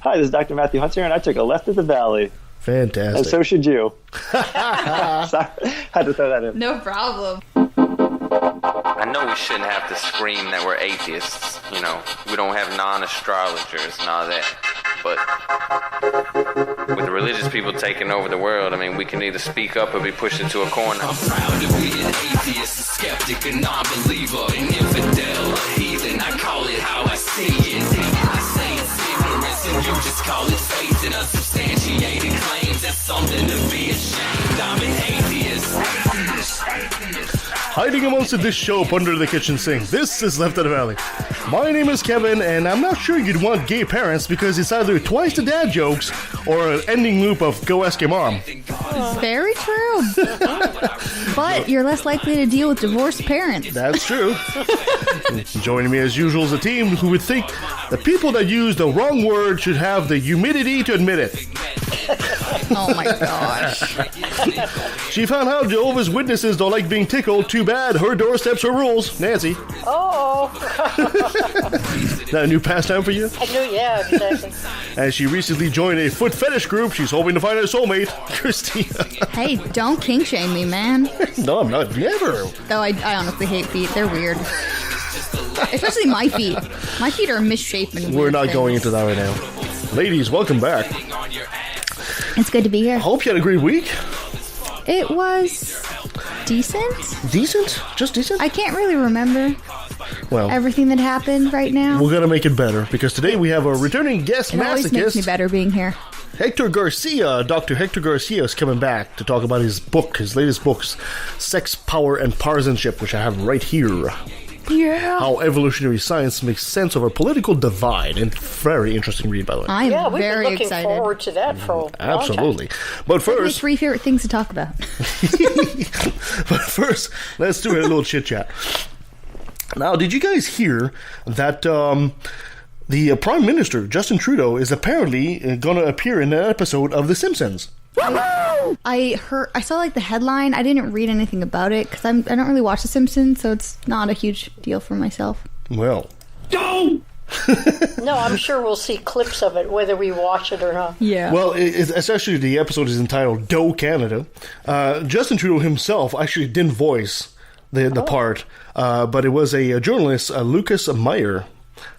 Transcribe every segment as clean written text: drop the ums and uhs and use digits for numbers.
Hi, this is Dr. Matthew Hunter, and I took a left at the valley. Fantastic. And so should you. Sorry, had to throw that in. No problem. I know we shouldn't have to scream that we're atheists. You know, we don't have non-astrologers and all that. But with the religious people taking over the world, I mean, we can either speak up or be pushed into a corner. I'm proud to be an atheist, a skeptic, a non-believer, an infidel, a heathen. I call it how I see it. I say it's ignorance and you just call it faith in unsubstantiated claims. That's something to be ashamed. I'm an atheist. Hiding amongst the dish soap under the kitchen sink. This is Left of the Valley. My name is Kevin, and I'm not sure you'd want gay parents because it's either twice the dad jokes or an ending loop of Go Ask Your Mom. Very true. But you're less likely to deal with divorced parents. That's true. Joining me as usual is a team who would think the people that use the wrong word should have the humidity to admit it. Oh my gosh. She found out Jehovah's Witnesses don't like being tickled. Too bad. Her doorsteps are rules. Nancy. Oh. That a new pastime for you? I knew, yeah, exactly. And she recently joined a foot fetish group. She's hoping to find her soulmate, Kristina. Hey, don't kink shame me, man. No, I'm not. Never. Though I honestly hate feet. They're weird. Especially my feet. My feet are misshapen. We're not going into that right now. Ladies, welcome back. It's good to be here. Hope you had a great week. It was decent. Decent? Just decent? I can't really remember Well, everything that happened right now. we're going to make it better because today we have a returning guest It always makes me masochist. better being here. Hector Garcia. Dr. Hector Garcia is coming back to talk about his book, his latest books, Sex, Power, and Partisanship, which I have right here. Yeah. How evolutionary science makes sense of our political divide. And very interesting read, by the way. I am Yeah, we've very been looking excited. forward to that for a long time. Absolutely. But My first, 3 favorite things to talk about. let's do a little chit chat. Now, did you guys hear that the Prime Minister, Justin Trudeau, is apparently going to appear in an episode of The Simpsons? I saw like the headline. I didn't read anything about it because I don't really watch The Simpsons, so it's not a huge deal for myself. Well. No, I'm sure we'll see clips of it, whether we watch it or not. Yeah. Well, it's actually, the episode is entitled Doe Canada. Justin Trudeau himself actually didn't voice the part, but it was a journalist, Lucas Meyer.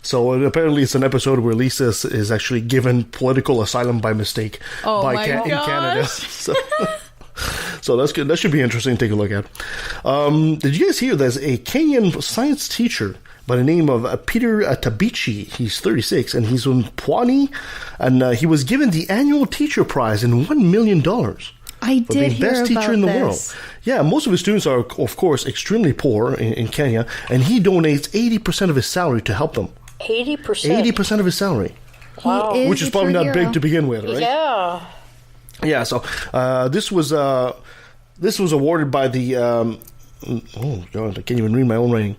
So apparently it's an episode where Lisa is actually given political asylum by mistake in Canada. So that's good. That should be interesting to take a look at. Did you guys hear there's a Kenyan science teacher by the name of Peter Tabichi? He's 36 and he's from Pwani, and he was given the annual teacher prize in $1 million. I did hear best teacher about in the this. world. Yeah, most of his students are, of course, extremely poor in Kenya, and he donates 80% of his salary to help them. 80%? 80% of his salary. Wow. He Which is a probably true not hero. big to begin with, right? Yeah. Yeah, so this was awarded by the oh god, I can't even read my own writing.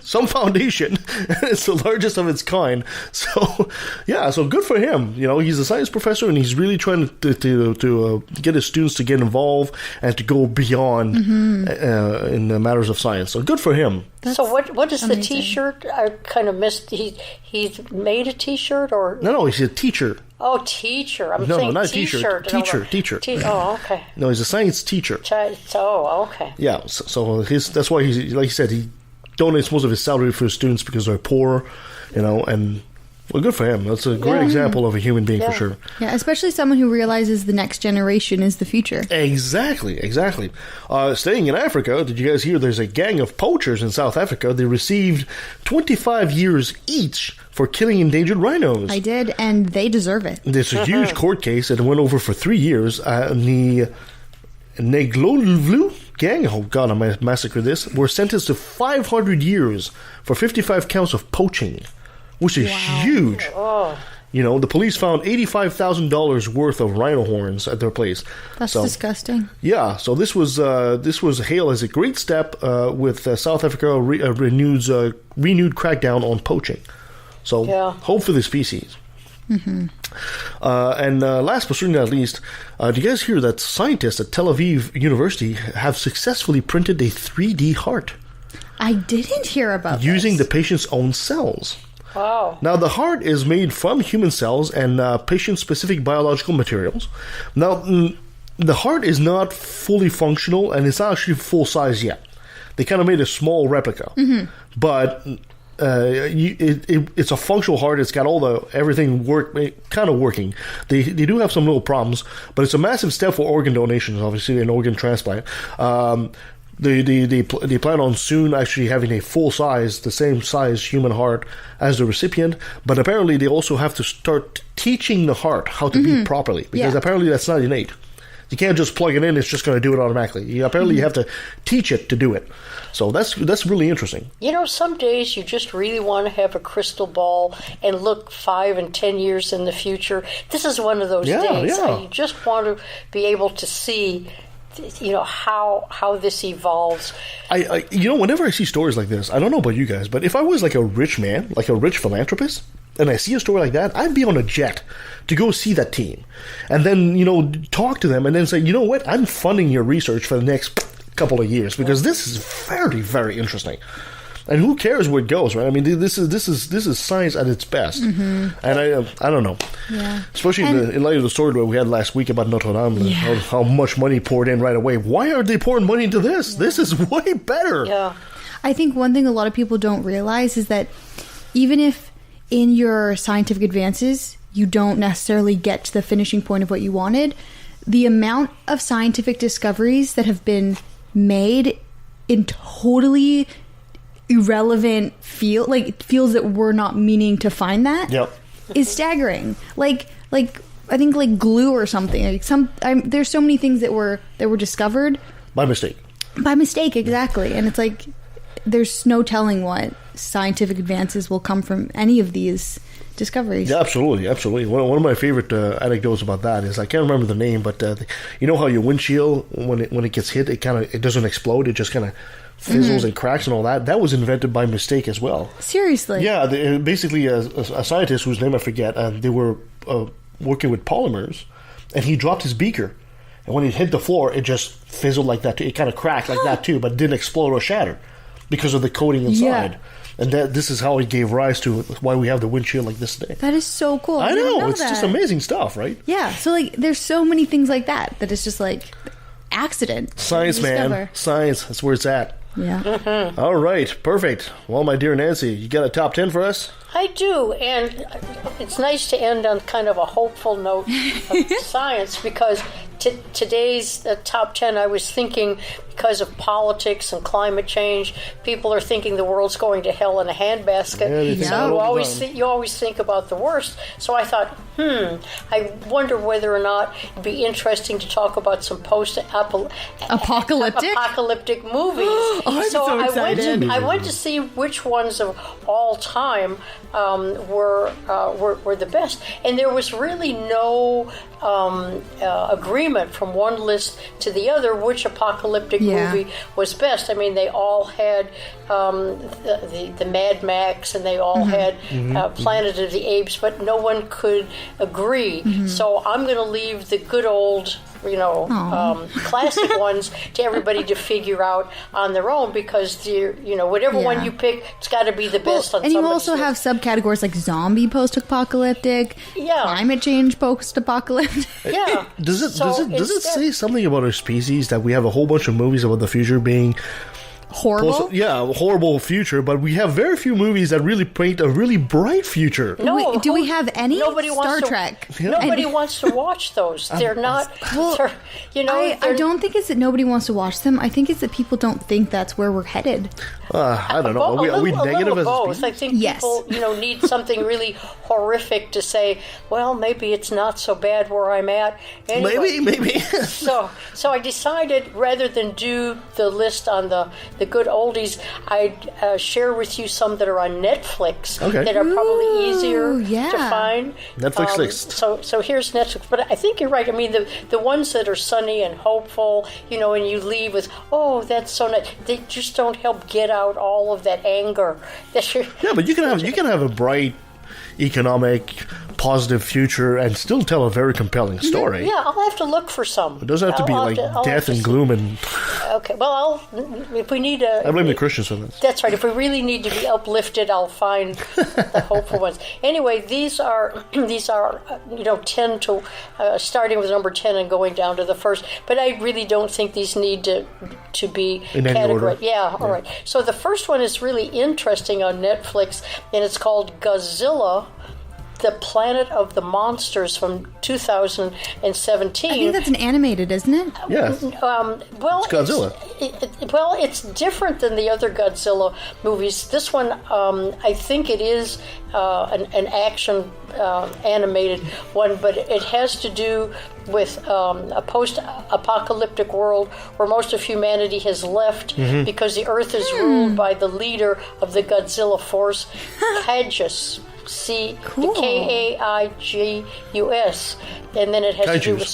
Some foundation. It's the largest of its kind. So yeah, so good for him. You know, he's a science professor and he's really trying to get his students to get involved and to go beyond in the matters of science. So good for him. So what is the amazing. T-shirt? I kind of missed. He's made a T-shirt or No, he's a teacher. oh teacher. I'm No, saying not a T-shirt. T-shirt. Teacher. Oh, okay. No, he's a science teacher. Oh, okay. Yeah, so that's why he, like he said, he donates most of his salary for his students because they're poor, you know, and well, good for him. That's a great example of a human being for sure. Yeah, especially someone who realizes the next generation is the future. Exactly. Staying in Africa, did you guys hear there's a gang of poachers in South Africa? They received 25 years each for killing endangered rhinos. I did, and they deserve it. There's a huge court case that went over for 3 years. The Neglolu gang, oh god, I might massacre this, were sentenced to 500 years for 55 counts of poaching, which is huge. Oh. You know, the police found $85,000 worth of rhino horns at their place. That's disgusting. Yeah, so this was hailed as a great step with South Africa renewed crackdown on poaching. So hope for the species. Mm-hmm. And last but certainly not least, do you guys hear that scientists at Tel Aviv University have successfully printed a 3D heart I didn't hear about using this. the patient's own cells? Wow. Now, the heart is made from human cells and patient-specific biological materials. Now, the heart is not fully functional, and it's not actually full size yet. They kind of made a small replica, but it's a functional heart. It's got everything kind of working. They do have some little problems, but it's a massive step for organ donations. Obviously, an organ transplant. They plan on soon actually having a full size, the same size human heart as the recipient. But apparently, they also have to start teaching the heart how to beat properly, because apparently that's not innate. You can't just plug it in; it's just going to do it automatically. You have to teach it to do it. So that's really interesting. You know, some days you just really want to have a crystal ball and look 5 and 10 years in the future. This is one of those days. Yeah. You just want to be able to see, you know, how this evolves. Whenever I see stories like this, I don't know about you guys, but if I was like a rich man, like a rich philanthropist, and I see a story like that, I'd be on a jet to go see that team. And then, talk to them and then say, you know what, I'm funding your research for the next couple of years because this is very, very interesting. And who cares where it goes, right? I mean, this is science at its best. And I don't know. Yeah. Especially in light of the story that we had last week about Notre Dame, how much money poured in right away. Why aren't they pouring money into this? This is way better. Yeah. I think one thing a lot of people don't realize is that even if in your scientific advances you don't necessarily get to the finishing point of what you wanted, the amount of scientific discoveries that have been made in totally irrelevant fields that we're not meaning to find that is staggering. Like I think like glue or something. There's so many things that were discovered by mistake. By mistake, exactly. And it's like there's no telling what scientific advances will come from any of these discoveries. Yeah, absolutely. One of my favorite anecdotes about that is, I can't remember the name, but you know how your windshield, when it gets hit, it doesn't explode. It just kind of fizzles and cracks and all that. That was invented by mistake as well. Seriously? Yeah, basically a scientist whose name I forget, they were working with polymers, and he dropped his beaker. And when it hit the floor, it just fizzled like that too. It kind of cracked like that too, but didn't explode or shatter because of the coating inside. Yeah. And this is how it gave rise to why we have the windshield like this today. That is so cool. I know. It's just amazing stuff, right? Yeah. So, there's so many things like that it's just, accident. Science, man. Science. That's where it's at. Yeah. Mm-hmm. All right. Perfect. Well, my dear Nancy, you got a top 10 for us? I do. And it's nice to end on kind of a hopeful note of science, because today's top 10, I was thinking, because of politics and climate change, people are thinking the world's going to hell in a handbasket. So you always think about the worst. So I thought, I wonder whether or not it'd be interesting to talk about some post-apocalyptic movies. I'm so excited. I went to see which ones of all time were the best, and there was really no agreement from one list to the other which apocalyptic movie was best. I mean, they all had the Mad Max, and they all had Planet of the Apes, but no one could agree. So I'm going to leave the good old, classic ones to everybody to figure out on their own, because whatever one you pick, it's got to be the best on somebody's list. And you also have subcategories like zombie post-apocalyptic, climate change post-apocalyptic. Yeah. Does it say something about our species that we have a whole bunch of movies about the future being horrible? Horrible future, but we have very few movies that really paint a really bright future. No, do we have any? Star Trek. Nobody wants to watch those. They're not. I don't think it's that nobody wants to watch them. I think it's that people don't think that's where we're headed. I don't know. Are we negative as both? I think people, need something really horrific to say, well, maybe it's not so bad where I'm at. Anyway, maybe. so I decided, rather than do the list on the good oldies, I'd share with you some that are on Netflix that are probably easier to find. Netflix list. So here's Netflix. But I think you're right. I mean, the ones that are sunny and hopeful, and you leave with, oh, that's so nice. They just don't help get out all of that anger. But you can have a bright, economic, positive future and still tell a very compelling story. Yeah, I'll have to look for some. It doesn't have to be death and gloom and Okay, well, if we need a... I blame the Christians for this. That's right. If we really need to be uplifted, I'll find the hopeful ones. Anyway, these are 10 to, starting with number 10 and going down to the first. But I really don't think these need to be in any order. Yeah, all right. So the first one is really interesting on Netflix, and it's called Godzilla, the Planet of the Monsters from 2017. I think that's an animated, isn't it? Yeah. Well, it's Godzilla. It's different than the other Godzilla movies. This one, I think it is an action animated one, but it has to do with a post-apocalyptic world where most of humanity has left because the Earth is ruled by the leader of the Godzilla force, Kaijus. Kaigus, and then it has to do with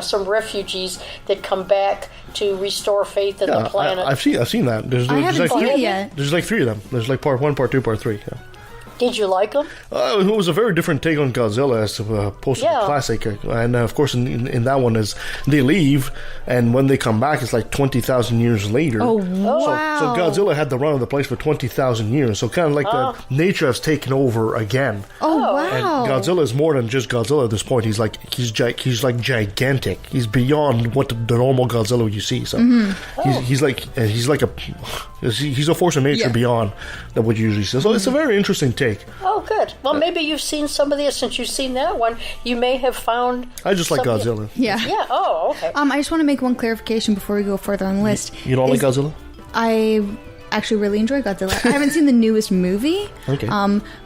some refugees that come back to restore faith in the planet. I've seen that. There's haven't like seen three, it yet. There's like 3 of them. There's like part 1, part 2, part 3. Yeah. Did you like them? It was a very different take on Godzilla as opposed to the classic. And of course, in that one is they leave, and when they come back, it's like 20,000 years later. Oh, wow. So Godzilla had the run of the place for 20,000 years. So kind of like the nature has taken over again. Oh, wow. And Godzilla is more than just Godzilla at this point. He's like gigantic. He's beyond what the normal Godzilla you see. So he's a force of nature beyond that what you usually see. So it's a very interesting take. Oh, good. Well, maybe you've seen some of these. Since you've seen that one, you may have found... I just like Godzilla. Yeah. Yeah, oh, okay. I just want to make one clarification before we go further on the list. You don't like Godzilla? I actually really enjoy Godzilla. I haven't seen the newest movie. Okay.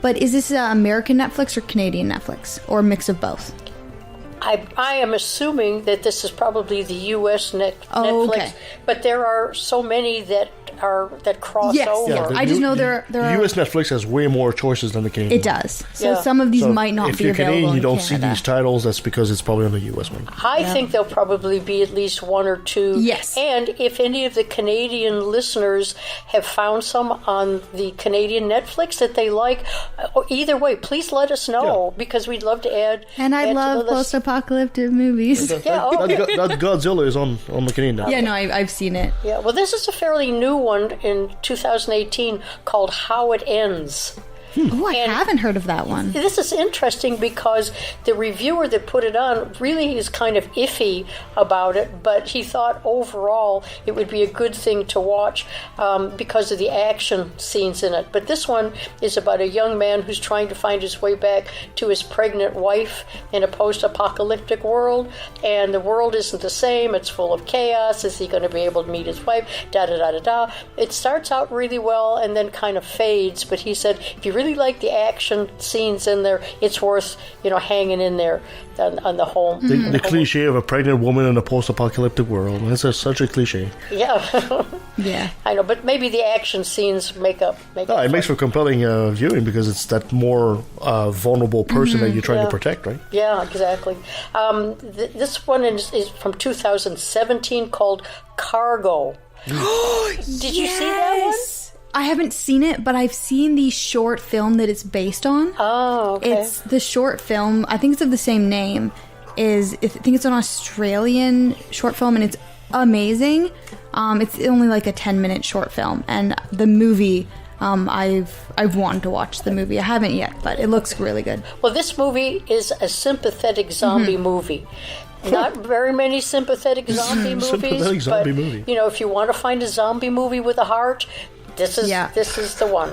But is this American Netflix or Canadian Netflix? Or a mix of both? I am assuming that this is probably the U.S. Netflix, okay. But there are so many that cross over. Yeah, I just know there the are... U.S. Netflix has way more choices than the Canadian. It does. So some of these might not if be you're available Canadian, you in don't Canada. see these titles. That's because it's probably on the U.S. one. I think there'll probably be at least 1 or 2. Yes. And if any of the Canadian listeners have found some on the Canadian Netflix that they like, either way, please let us know because we'd love to add. And I love post-apocalyptic movies. That Godzilla is on the Canadian Netflix. Yeah, no, I've seen it. Yeah, well, this is a fairly new one in 2018 called How It Ends. Oh, I haven't heard of that one. This is interesting because the reviewer that put it on really is kind of iffy about it, but he thought overall it would be a good thing to watch because of the action scenes in it. But this one is about a young man who's trying to find his way back to his pregnant wife in a post-apocalyptic world, and the world isn't the same. It's full of chaos. Is he going to be able to meet his wife? Da-da-da-da-da. It starts out really well and then kind of fades, but he said, if you really like the action scenes in there, it's worth hanging in there on the home. The cliche of a pregnant woman in a post-apocalyptic world. That's such a cliche. Yeah. Yeah. I know, but maybe the action scenes make up. It makes for compelling viewing because it's that more vulnerable person that you're trying to protect, right? Yeah, exactly. This one is from 2017 called Cargo. Did you see that one? I haven't seen it, but I've seen the short film that it's based on. Oh, okay. It's the short film. I think it's of the same name. I think it's an Australian short film, and it's amazing. It's only like a 10-minute short film, and the movie. I've wanted to watch the movie. I haven't yet, but it looks really good. Well, this movie is a sympathetic zombie movie. Not very many sympathetic zombie movies. Sympathetic zombie but, movie. If you want to find a zombie movie with a heart, this is the one.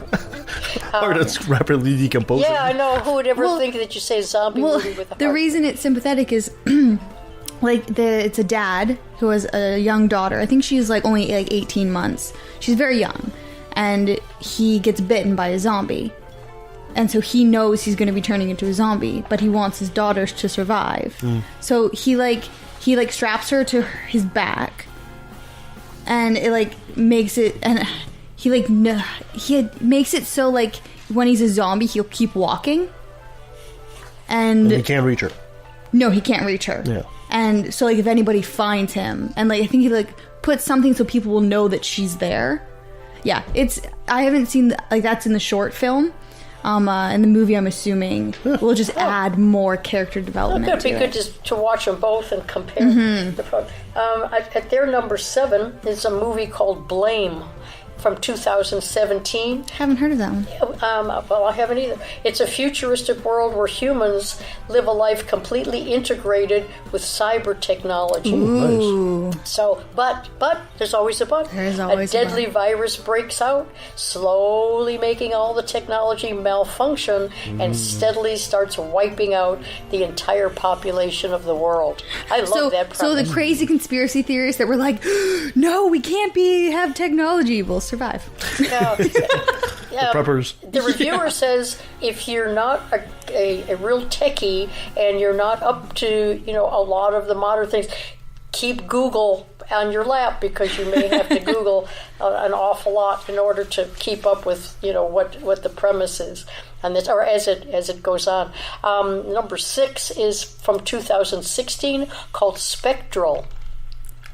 Or that's rapidly decomposing. Yeah, I know. Who would ever think that you say a zombie movie with a heart? The reason it's sympathetic is it's a dad who has a young daughter. I think she's only 18 months. She's very young, and he gets bitten by a zombie. And so he knows he's going to be turning into a zombie, but he wants his daughters to survive. So he straps her to his back, and it makes it, and he makes it so when he's a zombie he'll keep walking, and he can't reach her. No, he can't reach her. Yeah. And so if anybody finds him, and I think he puts something so people will know that she's there. Yeah, I haven't seen that's in the short film. And the movie, I'm assuming, will just add more character development. It'd be good to watch them both and compare. At their number 7 is a movie called Blame from 2017. Haven't heard of that one. Well, I haven't either. It's a futuristic world where humans live a life completely integrated with cyber technology. Ooh. So, but there's always a but. There's always a deadly virus breaks out, slowly making all the technology malfunction and steadily starts wiping out the entire population of the world. I love that premise. So the crazy conspiracy theorists that were like, no, we can't have technology will survive. Yeah. Preppers. The reviewer says if you're not a real techie and you're not up to a lot of the modern things, keep Google on your lap because you may have to Google an awful lot in order to keep up with what the premise is, and this, or as it goes on. Number 6 is from 2016 called Spectral.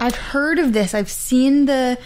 I've heard of this. I've seen the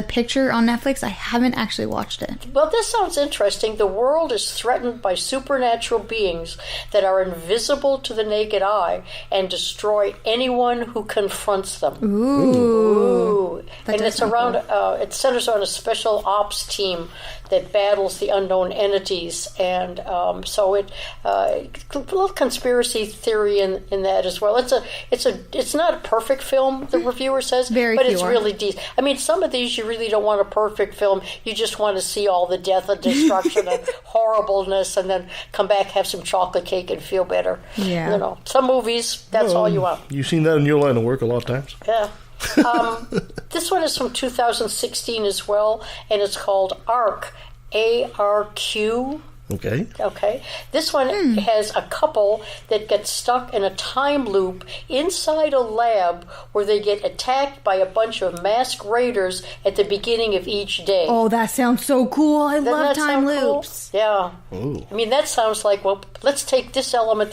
picture on Netflix. I haven't actually watched it. Well, this sounds interesting. The world is threatened by supernatural beings that are invisible to the naked eye and destroy anyone who confronts them. Ooh. And it's around. It centers on a special ops team that battles the unknown entities, and so a little conspiracy theory in that as well. It's not a perfect film, the reviewer says, but it's really decent. I mean, some of these you really don't want a perfect film. You just want to see all the death and destruction and horribleness, and then come back, have some chocolate cake, and feel better. Yeah. Some movies, that's all you want. You've seen that in your line of work a lot of times. Yeah. This one is from 2016 as well, and it's called ARQ, A-R-Q. Okay. This one has a couple that get stuck in a time loop inside a lab where they get attacked by a bunch of masked raiders at the beginning of each day. Oh, that sounds so cool. I love time loops. Cool? Yeah. Ooh. I mean, that sounds like, well, let's take this element,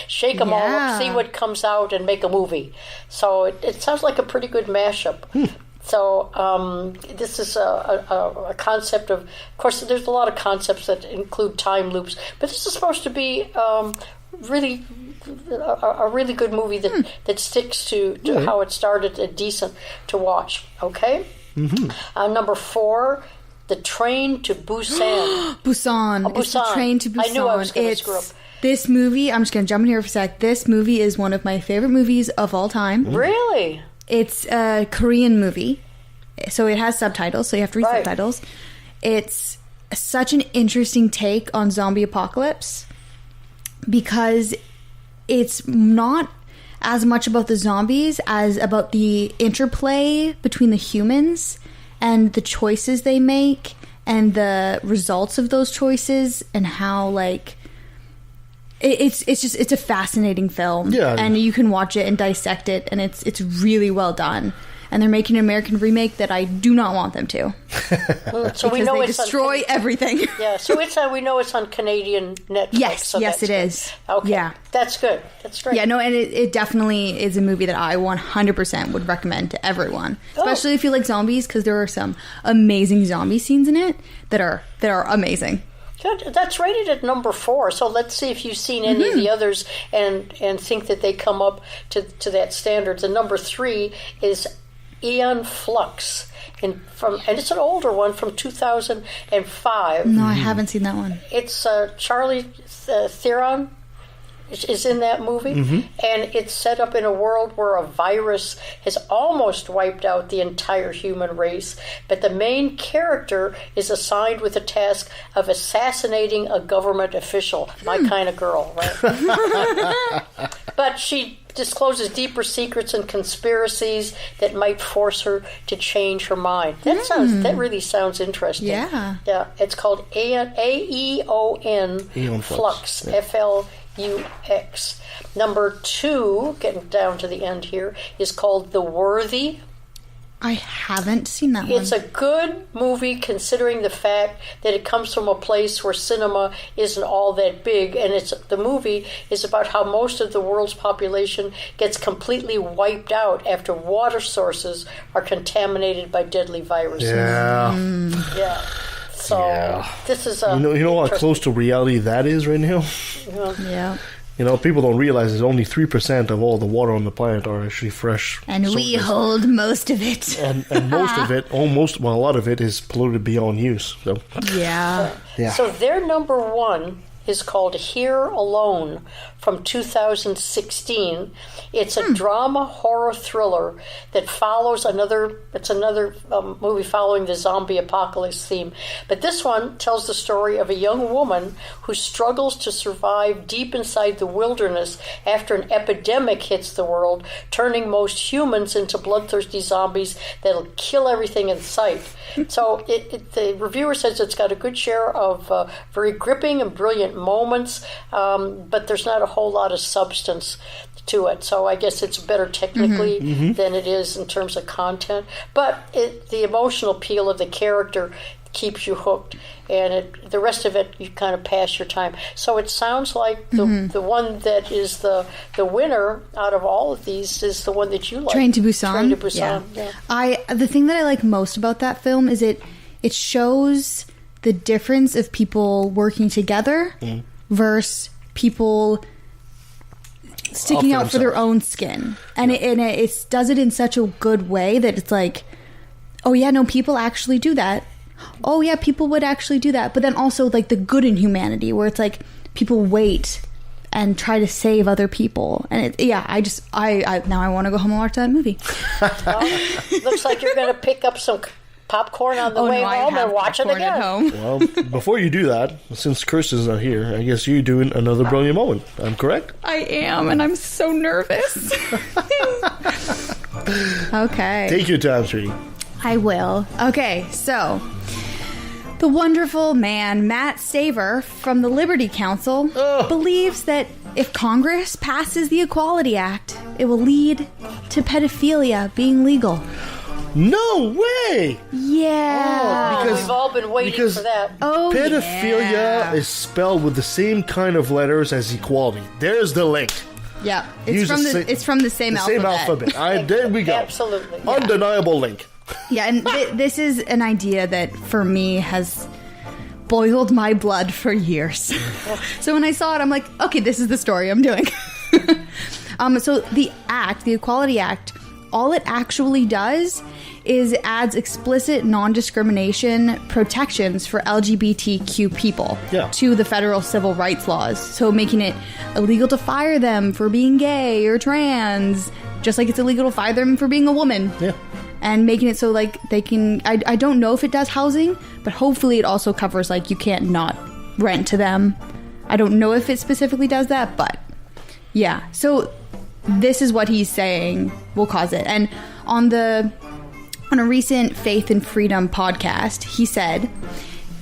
shake them all up, see what comes out, and make a movie. So it sounds like a pretty good mashup. So this is a concept of course, there's a lot of concepts that include time loops, but this is supposed to be really a really good movie that sticks to how it started and decent to watch. Okay? Number 4, The Train to Busan. Busan. It's The Train to Busan. I knew I was going to screw up. This movie, I'm just going to jump in here for a sec. This movie is one of my favorite movies of all time. Really? It's a Korean movie, so it has subtitles, so you have to read subtitles. It's such an interesting take on zombie apocalypse because it's not as much about the zombies as about the interplay between the humans and the choices they make and the results of those choices and how, like... It's a fascinating film, and you can watch it and dissect it, and it's really well done. And they're making an American remake that I do not want them to. So we know they it's destroy everything. Yeah, so we know it's on Canadian Netflix. Yes, it is. Okay, yeah, that's good. That's great. Yeah, no, and it definitely is a movie that I 100% would recommend to everyone, especially if you like zombies, because there are some amazing zombie scenes in it that are amazing. Good. That's rated at number 4. So let's see if you've seen any of the others and think that they come up to that standard. The number 3 is Aeon Flux, and it's an older one from 2005. No, I haven't seen that one. It's Charlie Theron is in that movie, and it's set up in a world where a virus has almost wiped out the entire human race, but the main character is assigned with the task of assassinating a government official. My kind of girl, right? But she discloses deeper secrets and conspiracies that might force her to change her mind. That really sounds interesting. Yeah. It's called Aeon Flux, Flux. Number 2, getting down to the end here, is called The Worthy. I haven't seen that one. It's a good movie considering the fact that it comes from a place where cinema isn't all that big, and the movie is about how most of the world's population gets completely wiped out after water sources are contaminated by deadly viruses. Yeah. Yeah. So this is a you know how close to reality that is right now. Yeah. You know, people don't realize that only 3% of all the water on the planet are actually fresh. And we hold most of it. And most of it, a lot of it is polluted beyond use. So Yeah. So their number one is called Here Alone from 2016. It's a drama horror thriller that follows another movie following the zombie apocalypse theme. But this one tells the story of a young woman who struggles to survive deep inside the wilderness after an epidemic hits the world, turning most humans into bloodthirsty zombies that'll kill everything in sight. So the reviewer says it's got a good share of very gripping and brilliant moments, but there's not a whole lot of substance to it. So I guess it's better technically than it is in terms of content. But the emotional appeal of the character keeps you hooked, and the rest of it you kind of pass your time. So it sounds like the one that is the winner out of all of these is the one that you like. Train to Busan. Train to Busan. Yeah. The thing that I like most about that film is it shows the difference of people working together versus people sticking out for their own skin, and it does it in such a good way that it's like, oh yeah, no, people actually do that. Oh yeah, people would actually do that. But then also like the good in humanity, where it's like people wait and try to save other people, and I now I want to go home and watch that movie. Looks like you're going to pick up some popcorn on the way home and watch it again. At home. Well, before you do that, since Kirsten's not here, I guess you're doing another brilliant moment. I'm correct? I am, and I'm so nervous. Okay. Take your time, sweetie. I will. Okay, so the wonderful man Matt Staver from the Liberty Council believes that if Congress passes the Equality Act, it will lead to pedophilia being legal. No way! Yeah. We've all been waiting for that. Pedophilia is spelled with the same kind of letters as equality. There's the link. Yeah, it's from the same alphabet. There we go. Absolutely. Yeah. Undeniable link. Yeah, and this is an idea that for me has boiled my blood for years. So when I saw it, I'm like, okay, this is the story I'm doing. So the Equality Act, all it actually does is adds explicit non-discrimination protections for LGBTQ people to the federal civil rights laws. So making it illegal to fire them for being gay or trans, just like it's illegal to fire them for being a woman. Yeah. And making it so like they can, I don't know if it does housing, but hopefully it also covers like you can't not rent to them. I don't know if it specifically does that, but yeah. So this is what he's saying will cause it. And on a recent Faith and Freedom podcast, he said,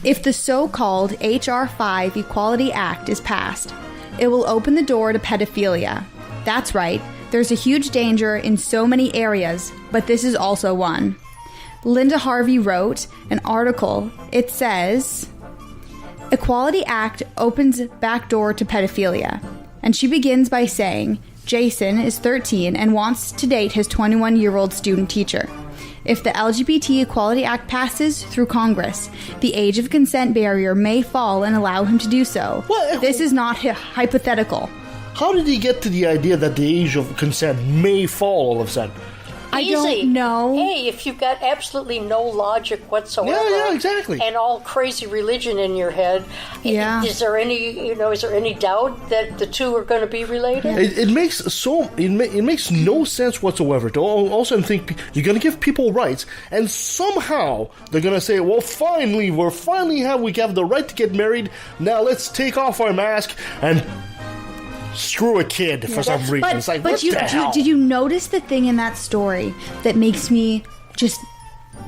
if the so-called H.R. 5 Equality Act is passed, it will open the door to pedophilia. That's right. There's a huge danger in so many areas, but this is also one. Linda Harvey wrote an article. It says, Equality Act opens back door to pedophilia. And she begins by saying, Jason is 13 and wants to date his 21-year-old student teacher. If the LGBT Equality Act passes through Congress, the age of consent barrier may fall and allow him to do so. This is not hypothetical. How did he get to the idea that the age of consent may fall all of a sudden? I don't know. Hey, if you've got absolutely no logic whatsoever, yeah, exactly, and all crazy religion in your head, is there any doubt that the two are going to be related? It makes no sense whatsoever to also think you're going to give people rights, and somehow they're going to say, well, finally we have the right to get married. Now let's take off our mask and screw a kid for some reason. It's like, what the hell? Did you notice the thing in that story that makes me just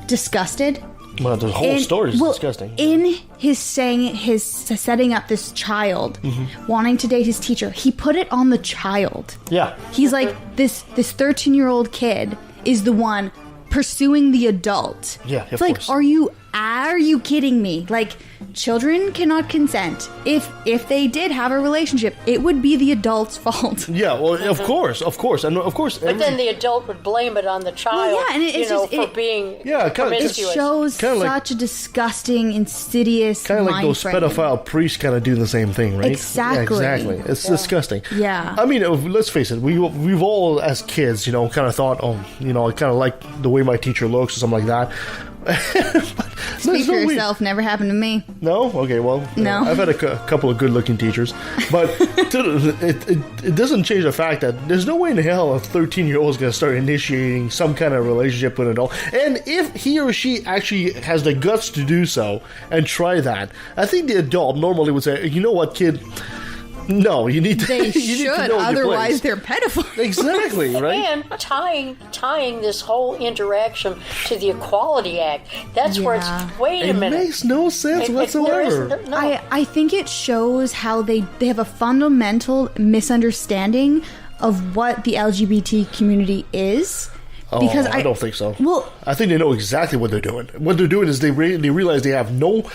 disgusted? Well, the whole story is disgusting. In his setting up this child, wanting to date his teacher, he put it on the child. Yeah. He's like, this 13-year-old kid is the one pursuing the adult. Yeah, it's like, course. Are you kidding me? Like, children cannot consent. If they did have a relationship, it would be the adult's fault. Yeah, well, of course, and of course. But then the adult would blame it on the child. Well, yeah, and it's for being it promiscuous. shows such a disgusting, insidious kind of like mind those frame. pedophile priests kind of do the same thing, right? Exactly. Yeah, exactly. It's disgusting. Yeah. I mean, let's face it. We've all, as kids, kind of thought, I kind of like the way my teacher looks or something like that. Speak for yourself. Never happened to me. No? Okay, well, no. I've had a couple of good-looking teachers, but it doesn't change the fact that there's no way in hell a 13-year-old is going to start initiating some kind of relationship with an adult. And if he or she actually has the guts to do so and try that, I think the adult normally would say, you know what, kid? No, you need to. They you should, need to know otherwise they're pedophiles. Exactly, right? And tying this whole interaction to the Equality Act. That's where it's. Wait a minute. It makes no sense whatsoever. I think it shows how they have a fundamental misunderstanding of what the LGBT community is. Because I don't think so. Well, I think they know exactly what they're doing. What they're doing is they realize they have no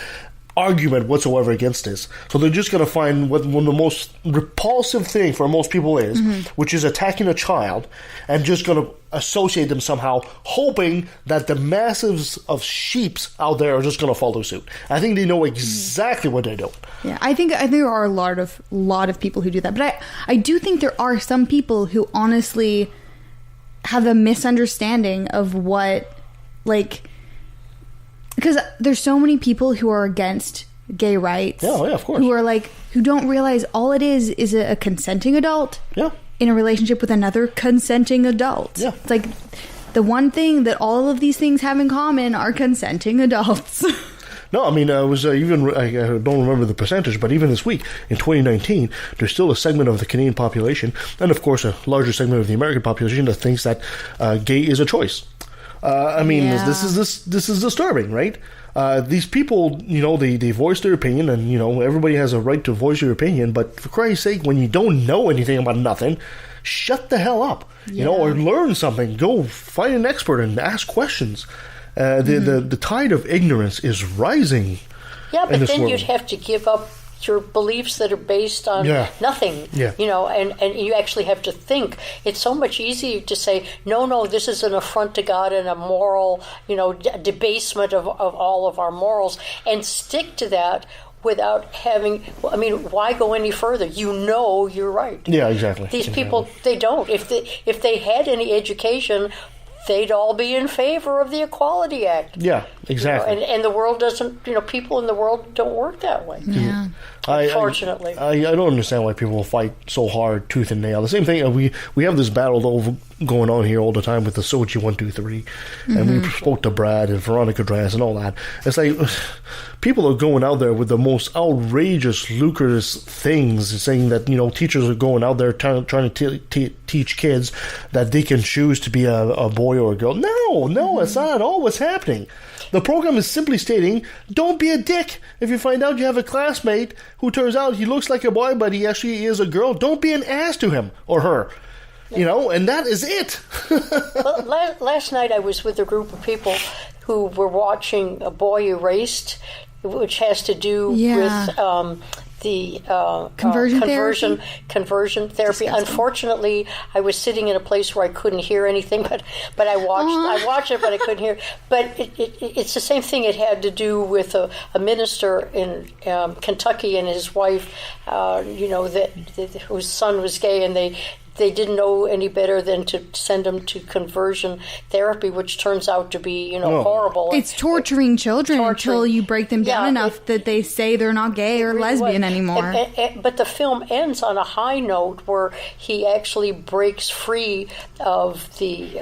argument whatsoever against this. So they're just going to find what one of the most repulsive thing for most people is, which is attacking a child, and just going to associate them somehow, hoping that the masses of sheeps out there are just going to follow suit. I think they know exactly what they're doing. Yeah, I think there are a lot of people who do that, but I do think there are some people who honestly have a misunderstanding of what, like, because there's so many people who are against gay rights. Yeah, of course. Who don't realize all it is a consenting adult. Yeah. In a relationship with another consenting adult. Yeah. It's like the one thing that all of these things have in common are consenting adults. No, I mean, it was even, I don't remember the percentage, but even this week, in 2019, there's still a segment of the Canadian population, and of course a larger segment of the American population that thinks that gay is a choice. This is disturbing, right? These people, they voice their opinion, and, everybody has a right to voice your opinion, but for Christ's sake, when you don't know anything about nothing, shut the hell up, or learn something. Go find an expert and ask questions. The tide of ignorance is rising. Yeah, but then world. You'd have to give up your beliefs that are based on nothing. Yeah. And you actually have to think. It's so much easier to say, no, this is an affront to God and a moral, debasement of all of our morals, and stick to that without having, why go any further? You're right. Yeah, exactly. These people, they don't. If they had any education, they'd all be in favor of the Equality Act. Yeah, exactly. And the world doesn't, people in the world don't work that way. Yeah. Unfortunately. I don't understand why people fight so hard, tooth and nail. The same thing, we have this battle going on here all the time with the Sochi 123, and we spoke to Brad and Veronica Dras and all that. It's like people are going out there with the most outrageous, lucrative things, saying that teachers are going out there trying to teach kids that they can choose to be a boy or a girl. No, it's not at all what's happening. The program is simply stating, don't be a dick. If you find out you have a classmate who turns out he looks like a boy, but he actually is a girl, don't be an ass to him or her. And that is it. Well, last night I was with a group of people who were watching A Boy Erased, which has to do with the conversion therapy. Disgusting. Unfortunately, I was sitting in a place where I couldn't hear anything, but I watched it, but I couldn't hear. But it's the same thing. It had to do with a minister in Kentucky and his wife, whose son was gay, and they didn't know any better than to send them to conversion therapy, which turns out to be, horrible. It's torturing children until you break them down enough that they say they're not gay or lesbian anymore. But the film ends on a high note where he actually breaks free of the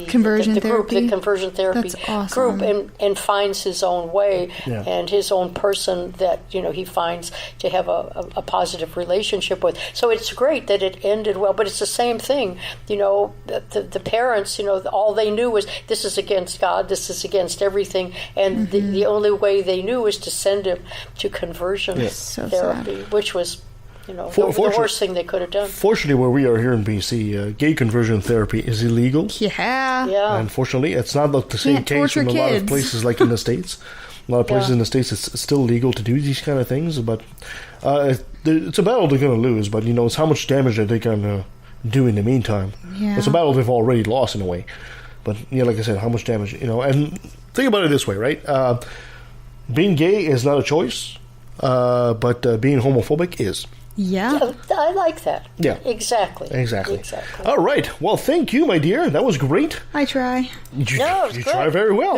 conversion group, therapy. the conversion therapy That's awesome. group, and finds his own way and his own person that he finds to have a positive relationship with. So it's great that it ended well, but it's the same thing. The parents, all they knew was this is against God, this is against everything, and the only way they knew was to send him to conversion therapy, which was the worst thing they could have done. Fortunately, where we are here in BC, gay conversion therapy is illegal. Yeah. Yeah. Unfortunately, it's not the same case in a lot of places like in the States. A lot of places in the States, it's still legal to do these kind of things, but it's a battle they're going to lose, but, it's how much damage are they going to do in the meantime. Yeah. It's a battle they've already lost in a way. But, like I said, how much damage, and think about it this way, right? Being gay is not a choice, but being homophobic is. Yeah. I like that. Yeah. Exactly. All right. Well, thank you, my dear. That was great. I try. You try very well.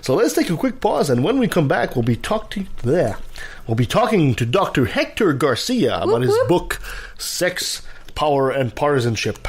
So let's take a quick pause, and when we come back, we'll be talking to Dr. Hector Garcia about his book, Sex, Power, and Partisanship.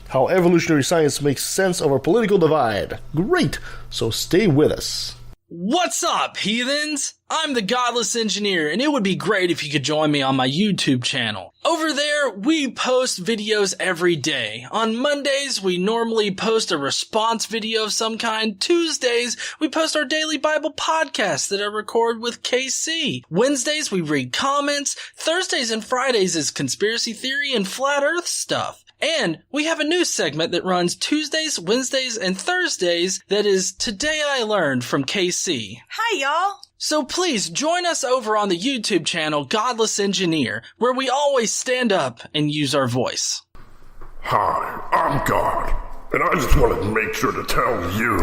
How evolutionary science makes sense of our political divide. Great. So stay with us. What's up, heathens? I'm the Godless Engineer, and it would be great if you could join me on my YouTube channel. Over there, we post videos every day. On Mondays, we normally post a response video of some kind. Tuesdays, we post our daily Bible podcast that I record with KC. Wednesdays, we read comments. Thursdays and Fridays is conspiracy theory and flat earth stuff. And we have a new segment that runs Tuesdays, Wednesdays, and Thursdays that is Today I Learned from KC. Hi, y'all. So please join us over on the YouTube channel Godless Engineer, where we always stand up and use our voice. Hi, I'm God, and I just want to make sure to tell you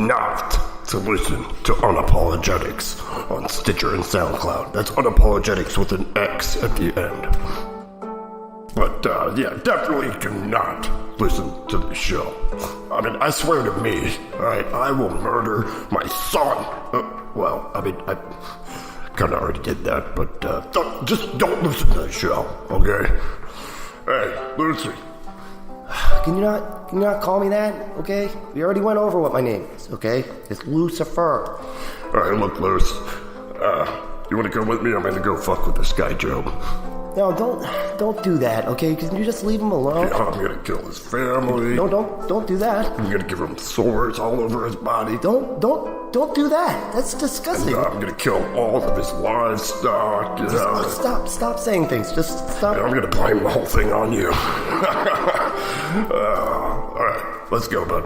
not to listen to Unapologetics on Stitcher and SoundCloud. That's Unapologetics with an X at the end. But, definitely do not listen to the show. I mean, I swear to me, alright, I will murder my son. I kind of already did that, but don't listen to the show, okay? Hey, Lucy. Can you not call me that, okay? We already went over what my name is, okay? It's Lucifer. Alright, look, Luce. You want to come with me? I'm going to go fuck with this guy, Job. No, don't do that, okay? Can you just leave him alone? Yeah, I'm gonna kill his family. No, don't do that. I'm gonna give him sores all over his body. Don't do that. That's disgusting. And, I'm gonna kill all of his livestock. Stop saying things. Just stop. And I'm gonna blame the whole thing on you. All right, let's go, bud.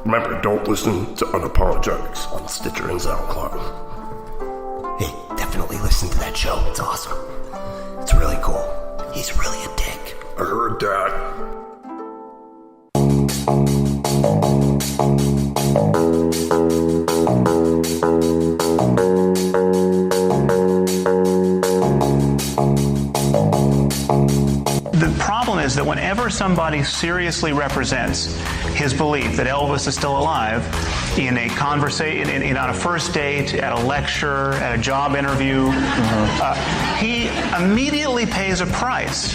Remember, don't listen to Unapologetics on Stitcher and SoundCloud. Hey, definitely listen to that show. It's awesome. It's really cool. He's really a dick. I heard that. The problem is that whenever somebody seriously represents his belief that Elvis is still alive in a conversation, on a first date, at a lecture, at a job interview, he immediately pays a price.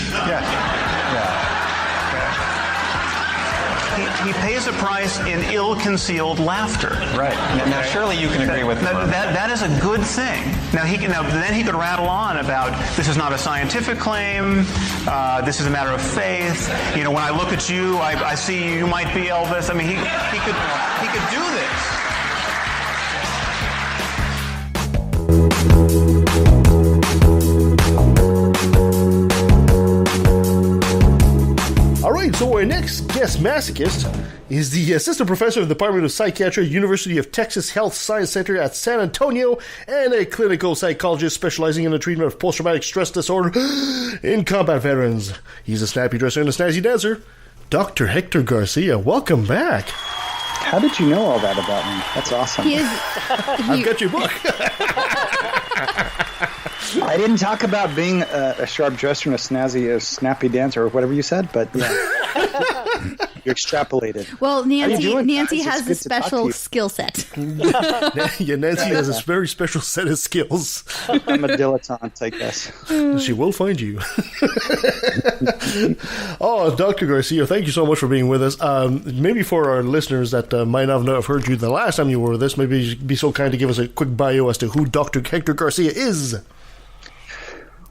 He pays a price in ill-concealed laughter. Right. Now, surely you can agree with that is a good thing. Then he could rattle on about this is not a scientific claim. This is a matter of faith. When I look at you, I see you might be Elvis. I mean, he could do this. All right, so our next guest masochist is the assistant professor of the Department of Psychiatry, University of Texas Health Science Center at San Antonio, and a clinical psychologist specializing in the treatment of post-traumatic stress disorder in combat veterans. He's a snappy dresser and a snazzy dancer. Dr. Hector Garcia, welcome back. How did you know all that about me? That's awesome. I've got your book. I didn't talk about being a sharp dresser and a snappy dancer or whatever you said, but yeah. You extrapolated. Well, Nancy has a special skill set. Yeah, Nancy has a very special set of skills. I'm a dilettante, I guess. She will find you. Oh, Dr. Garcia, thank you so much for being with us. Maybe for our listeners that might not have heard you the last time you were with us, maybe you'd be so kind to give us a quick bio as to who Dr. Hector Garcia is.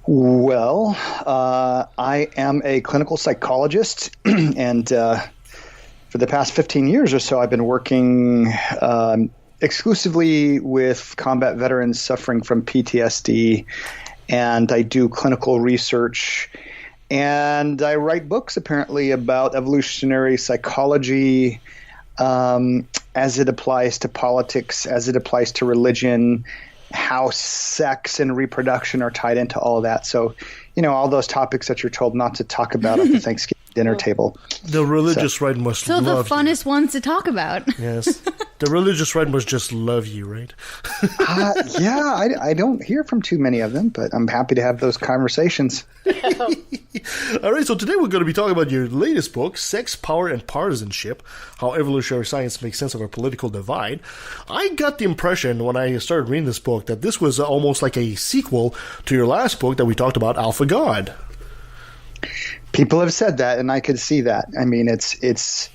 Well, I am a clinical psychologist, and for the past 15 years or so, I've been working exclusively with combat veterans suffering from PTSD, and I do clinical research, and I write books apparently about evolutionary psychology, as it applies to politics, as it applies to religion, how sex and reproduction are tied into all of that. So, all those topics that you're told not to talk about at the Thanksgiving dinner table. The religious right must So the love funnest ones to talk about. Yes. The religious right must just love you, right? Yeah, I don't hear from too many of them, but I'm happy to have those conversations. All right, so today we're going to be talking about your latest book, Sex, Power, and Partisanship, How Evolutionary Science Makes Sense of Our Political Divide. I got the impression when I started reading this book that this was almost like a sequel to your last book that we talked about, Alpha God. People have said that, and I could see that. I mean, it's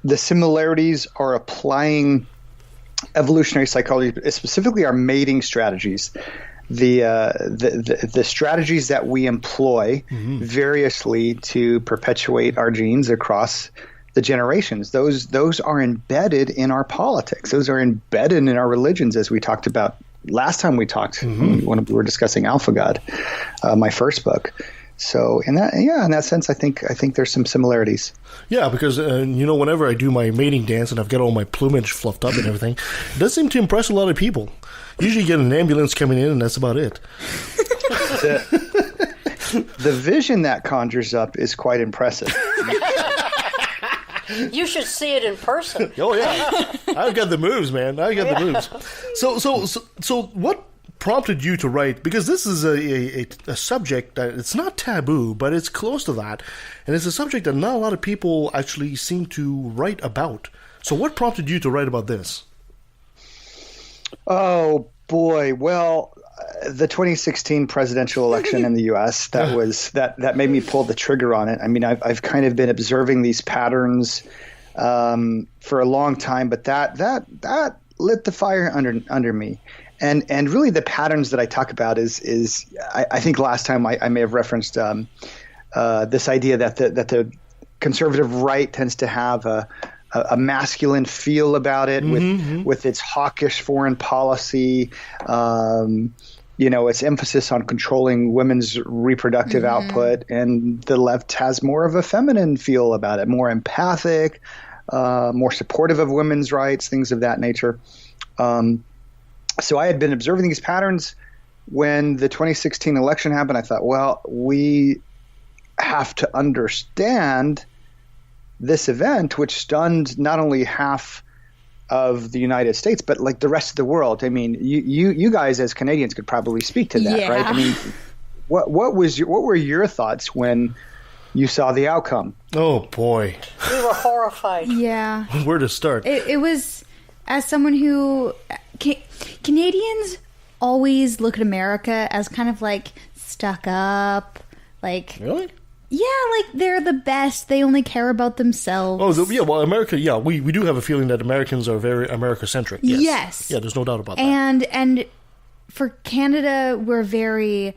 the similarities are applying evolutionary psychology, specifically our mating strategies, the strategies that we employ variously to perpetuate our genes across the generations. Those are embedded in our politics. Those are embedded in our religions, as we talked about last time we talked when we were discussing Alpha God, my first book. So in that sense, I think there's some similarities. Yeah, because whenever I do my mating dance and I've got all my plumage fluffed up and everything, it does seem to impress a lot of people. Usually, you get an ambulance coming in, and that's about it. The vision that conjures up is quite impressive. You should see it in person. Oh yeah, I've got the moves, man. I got the moves. So what prompted you to write, because this is a subject that it's not taboo, but it's close to that, and it's a subject that not a lot of people actually seem to write about. So what prompted you to write about this? Oh boy, well, the 2016 presidential election in the U.S. that made me pull the trigger on it. I mean, I've kind of been observing these patterns for a long time, but that lit the fire under me. And really the patterns that I talk about is I think last time I may have referenced this idea that the conservative right tends to have a masculine feel about it with its hawkish foreign policy, its emphasis on controlling women's reproductive output, and the left has more of a feminine feel about it, more empathic, more supportive of women's rights, things of that nature. So I had been observing these patterns when the 2016 election happened. I thought, well, we have to understand this event, which stunned not only half of the United States, but like the rest of the world. I mean, you guys as Canadians could probably speak to that, right? I mean, what were your thoughts when you saw the outcome? Oh boy, we were horrified. Yeah, where to start? It was, as someone who Canadians always look at America as kind of like stuck up, like really. Yeah, like they're the best. They only care about themselves. Oh, well, America. Yeah, we do have a feeling that Americans are very America-centric. Yes. Yeah, there's no doubt about that. And for Canada, we're very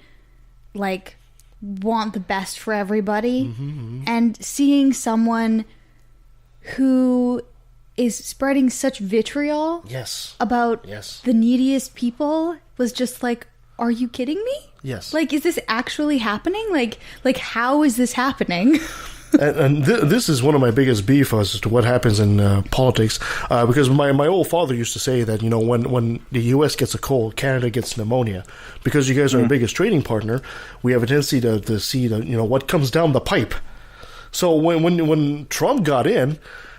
want the best for everybody. And seeing someone who is spreading such vitriol about the neediest people was just like, are you kidding me? Yes. Like, is this actually happening? Like how is this happening? and this is one of my biggest beef as to what happens in politics, because my old father used to say that, when the U.S. gets a cold, Canada gets pneumonia. Because you guys are our biggest trading partner, we have a tendency to see what comes down the pipe. So when Trump got in,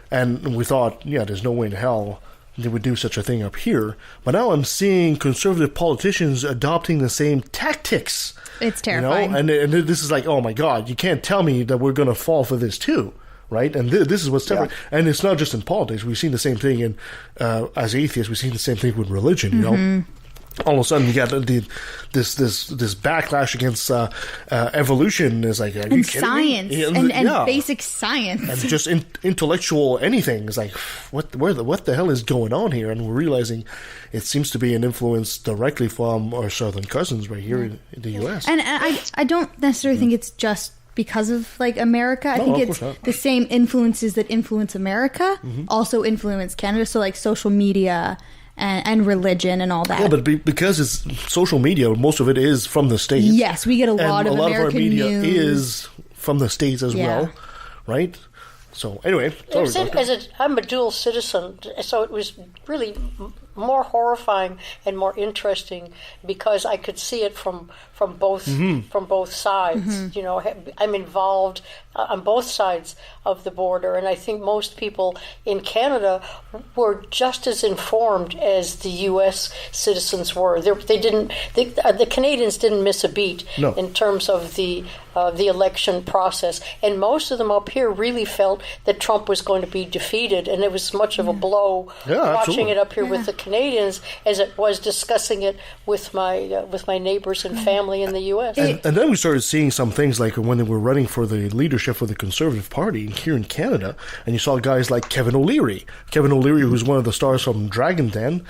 and we thought, there's no way in hell they would do such a thing up here. But now I'm seeing conservative politicians adopting the same tactics. It's terrifying. And this is like, oh my God, you can't tell me that we're going to fall for this too, right? And this is what's terrifying. And it's not just in politics. We've seen the same thing in, as atheists, we've seen the same thing with religion, All of a sudden, you got this backlash against evolution. Is like, and science and basic science and just intellectual anything. It's like, what the hell is going on here? And we're realizing it seems to be an influence directly from our southern cousins right here in the U.S. And I don't necessarily think it's just because of America. I think it's the same influences that influence America also influence Canada. So social media. And religion and all that. Yeah, but because it's social media, most of it is from the States. Yes, we get a lot of American of our media news. is from the States as well, right? So anyway, I'm a dual citizen, so it was really more horrifying and more interesting because I could see it from both sides. You know, I'm involved on both sides of the border, and I think most people in Canada were just as informed as the U.S. citizens were. The Canadians didn't miss a beat in terms of the election process, and most of them up here really felt that Trump was going to be defeated, and it was much of a blow watching it up here with the Canadians as it was discussing it with my neighbors and family in the U.S. And then we started seeing some things like when they were running for the leadership for the Conservative Party here in Canada, and you saw guys like Kevin O'Leary. Kevin O'Leary, who's one of the stars from Dragon Den,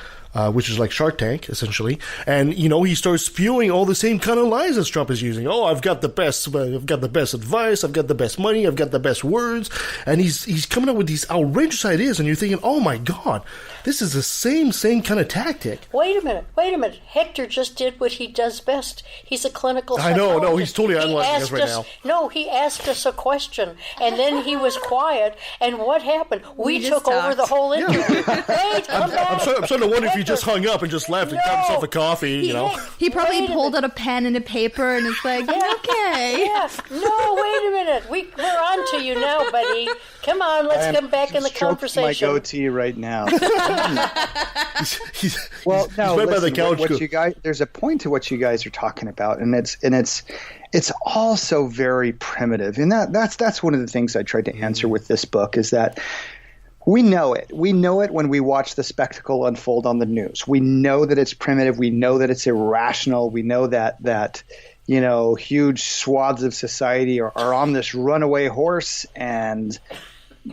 which is like Shark Tank, essentially. And, you know, he starts spewing all the same kind of lies as Trump is using. Oh, I've got the best advice, I've got the best money, I've got the best words. And he's coming up with these outrageous ideas, and you're thinking, oh my God, this is the same kind of tactic. Wait a minute. Hector just did what he does best. He's a clinical psychologist. I know, he's totally analyzing us right now. No, he asked us a question, and then he was quiet, and what happened? We took over the whole interview. Wait, come back. I'm starting to wonder if he just hung up and just left and got himself a coffee, you know. He probably pulled out a pen and a paper and it's like, okay. Yeah. No, wait a minute. We're on to you now, buddy. Come on, let's come back in the conversation. My goatee right now. he's right by the couch. What you guys, there's a point to what you guys are talking about, and it's also very primitive, and that's one of the things I tried to answer with this book is that we know it. We know it when we watch the spectacle unfold on the news. We know that it's primitive. We know that it's irrational. We know that you know, huge swaths of society are on this runaway horse, and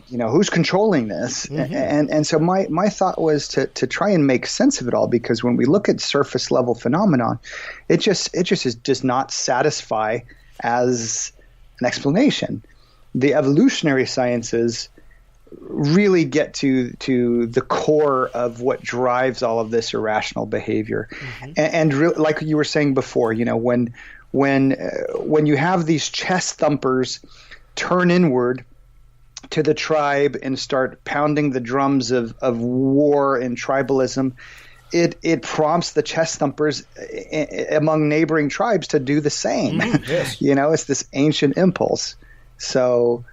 you know, who's controlling this? And so my thought was to try and make sense of it all, because when we look at surface level phenomenon, it just does not satisfy as an explanation. The evolutionary sciences really get to the core of what drives all of this irrational behavior. And like you were saying before, you know, when you have these chest thumpers turn inward to the tribe and start pounding the drums of war and tribalism, it prompts the chest thumpers among neighboring tribes to do the same. Yes. You know, it's this ancient impulse. So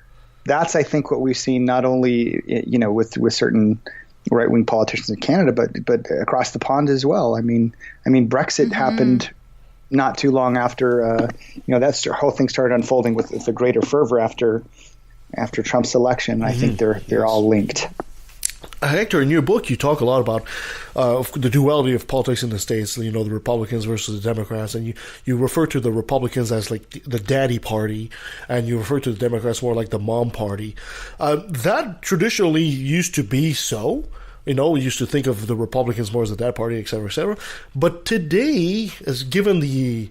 that's, I think, what we've seen not only, you know, with certain right-wing politicians in Canada, but across the pond as well. I mean, Brexit happened not too long after, you know, that whole thing started unfolding with the greater fervor after Trump's election. I think they're all linked. Hector, in your book, you talk a lot about the duality of politics in the States, you know, the Republicans versus the Democrats, and you refer to the Republicans as like the daddy party, and you refer to the Democrats more like the mom party. That traditionally used to be so. You know, we used to think of the Republicans more as the dad party, et cetera, et cetera. But today, as given the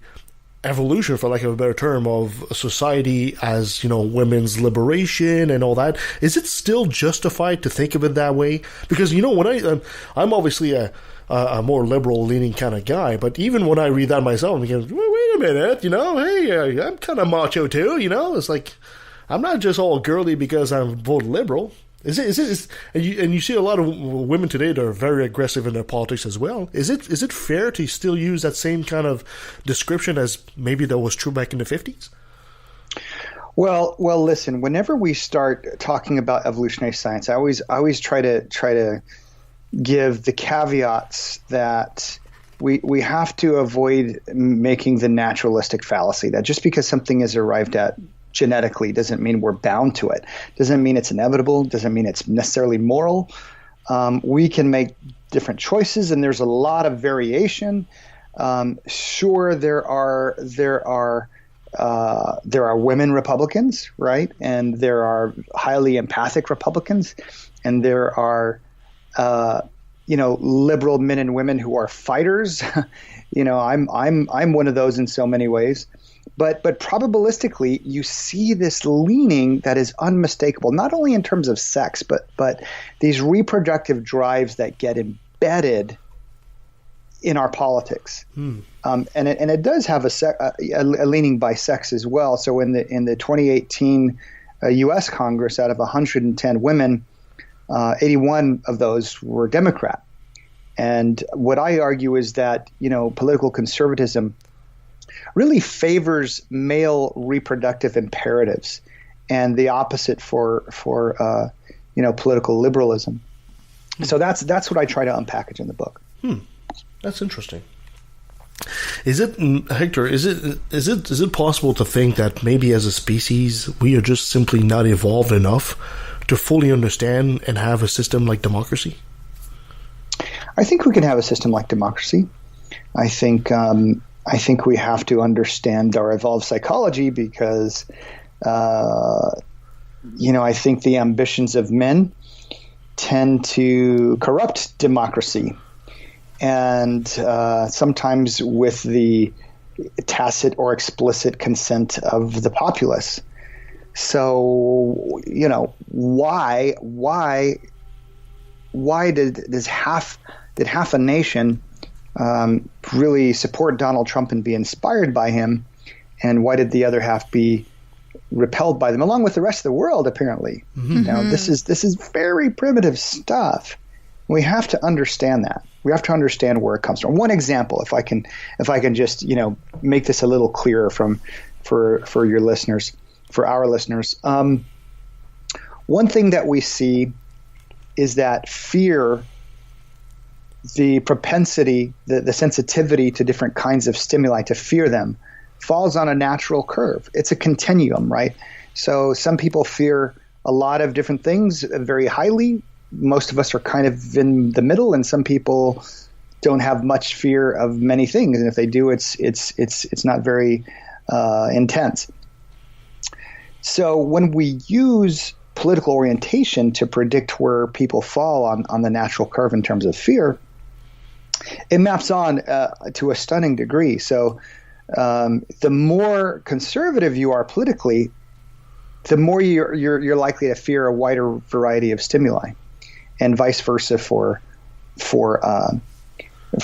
evolution, for lack of a better term, of society as, you know, women's liberation and all that, is it still justified to think of it that way? Because, you know, when I'm obviously a more liberal leaning kind of guy, but even when I read that myself, I'm thinking, well, wait a minute, you know, hey, I'm kind of macho too, you know, it's like, I'm not just all girly because I'm vote liberal. And you see a lot of women today that are very aggressive in their politics as well. Is it fair to still use that same kind of description as maybe that was true back in the 50s? Well, listen. Whenever we start talking about evolutionary science, I always try to give the caveats that we have to avoid making the naturalistic fallacy that just because something is arrived at genetically doesn't mean we're bound to it. Doesn't mean it's inevitable. Doesn't mean it's necessarily moral. We can make different choices, and there's a lot of variation. Sure, there are women Republicans, right? And there are highly empathic Republicans, and there are you know, liberal men and women who are fighters. You know, I'm one of those in so many ways. But probabilistically, you see this leaning that is unmistakable, not only in terms of sex, but these reproductive drives that get embedded in our politics. And it does have a leaning by sex as well. So in the 2018 U.S. Congress, out of 110 women, 81 of those were Democrat. And what I argue is that, political conservatism really favors male reproductive imperatives, and the opposite for political liberalism. So that's what I try to unpackage in the book. That's interesting. Is it, Hector? Is it possible to think that maybe as a species we are just simply not evolved enough to fully understand and have a system like democracy? I think we can have a system like democracy. I think we have to understand our evolved psychology because, I think the ambitions of men tend to corrupt democracy, and sometimes with the tacit or explicit consent of the populace. So, why did half a nation really support Donald Trump and be inspired by him, and why did the other half be repelled by them, along with the rest of the world? Apparently, this is very primitive stuff. We have to understand that. We have to understand where it comes from. One example, if I can just make this a little clearer for your listeners, for our listeners. One thing that we see is that fear, the propensity, the sensitivity to different kinds of stimuli, to fear them, falls on a natural curve. It's a continuum, right? So some people fear a lot of different things very highly. Most of us are kind of in the middle, and some people don't have much fear of many things, and if they do, it's not very intense. So when we use political orientation to predict where people fall on the natural curve in terms of fear, it maps on to a stunning degree. So the more conservative you are politically, the more you're likely to fear a wider variety of stimuli, and vice versa for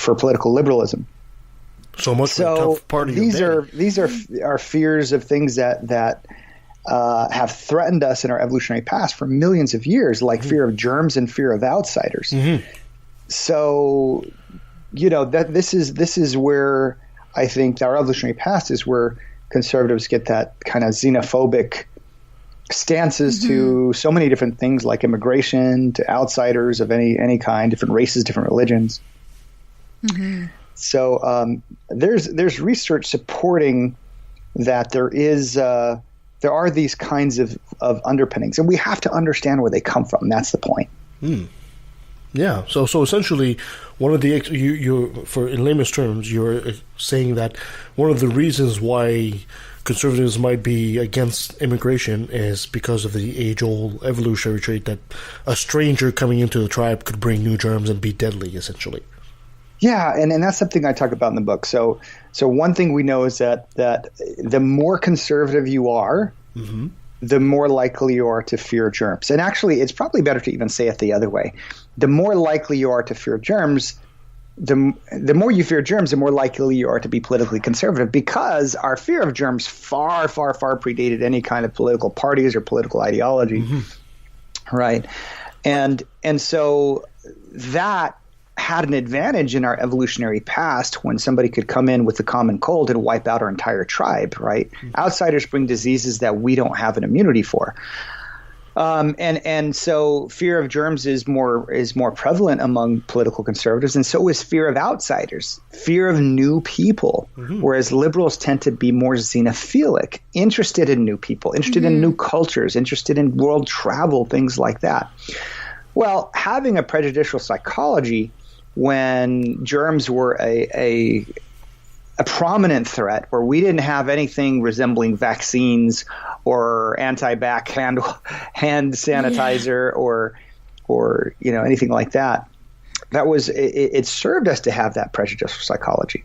political liberalism. So much for a tough part of these are fears of things that have threatened us in our evolutionary past for millions of years, like fear of germs and fear of outsiders. So, that this is where I think our evolutionary past is where conservatives get that kind of xenophobic stances to so many different things, like immigration, to outsiders of any kind, different races, different religions. So there's research supporting that there are these kinds of underpinnings, and we have to understand where they come from. That's the point. Yeah. So essentially, one of the for in layman's terms, you're saying that one of the reasons why conservatives might be against immigration is because of the age-old evolutionary trait that a stranger coming into the tribe could bring new germs and be deadly, essentially. Yeah, and that's something I talk about in the book. So one thing we know is that the more conservative you are, the more likely you are to fear germs. And actually, it's probably better to even say it the other way. The more likely you are to fear germs, the more you fear germs, the more likely you are to be politically conservative, because our fear of germs far, far, far predated any kind of political parties or political ideology, right? And so that had an advantage in our evolutionary past when somebody could come in with the common cold and wipe out our entire tribe, right? Outsiders bring diseases that we don't have an immunity for. And so fear of germs is more prevalent among political conservatives, and so is fear of outsiders, fear of new people, whereas liberals tend to be more xenophilic, interested in new people, interested in new cultures, interested in world travel, things like that. Well, having a prejudicial psychology when germs were a prominent threat, where we didn't have anything resembling vaccines or anti-bac hand sanitizer or anything like that, it served us to have that prejudicial psychology.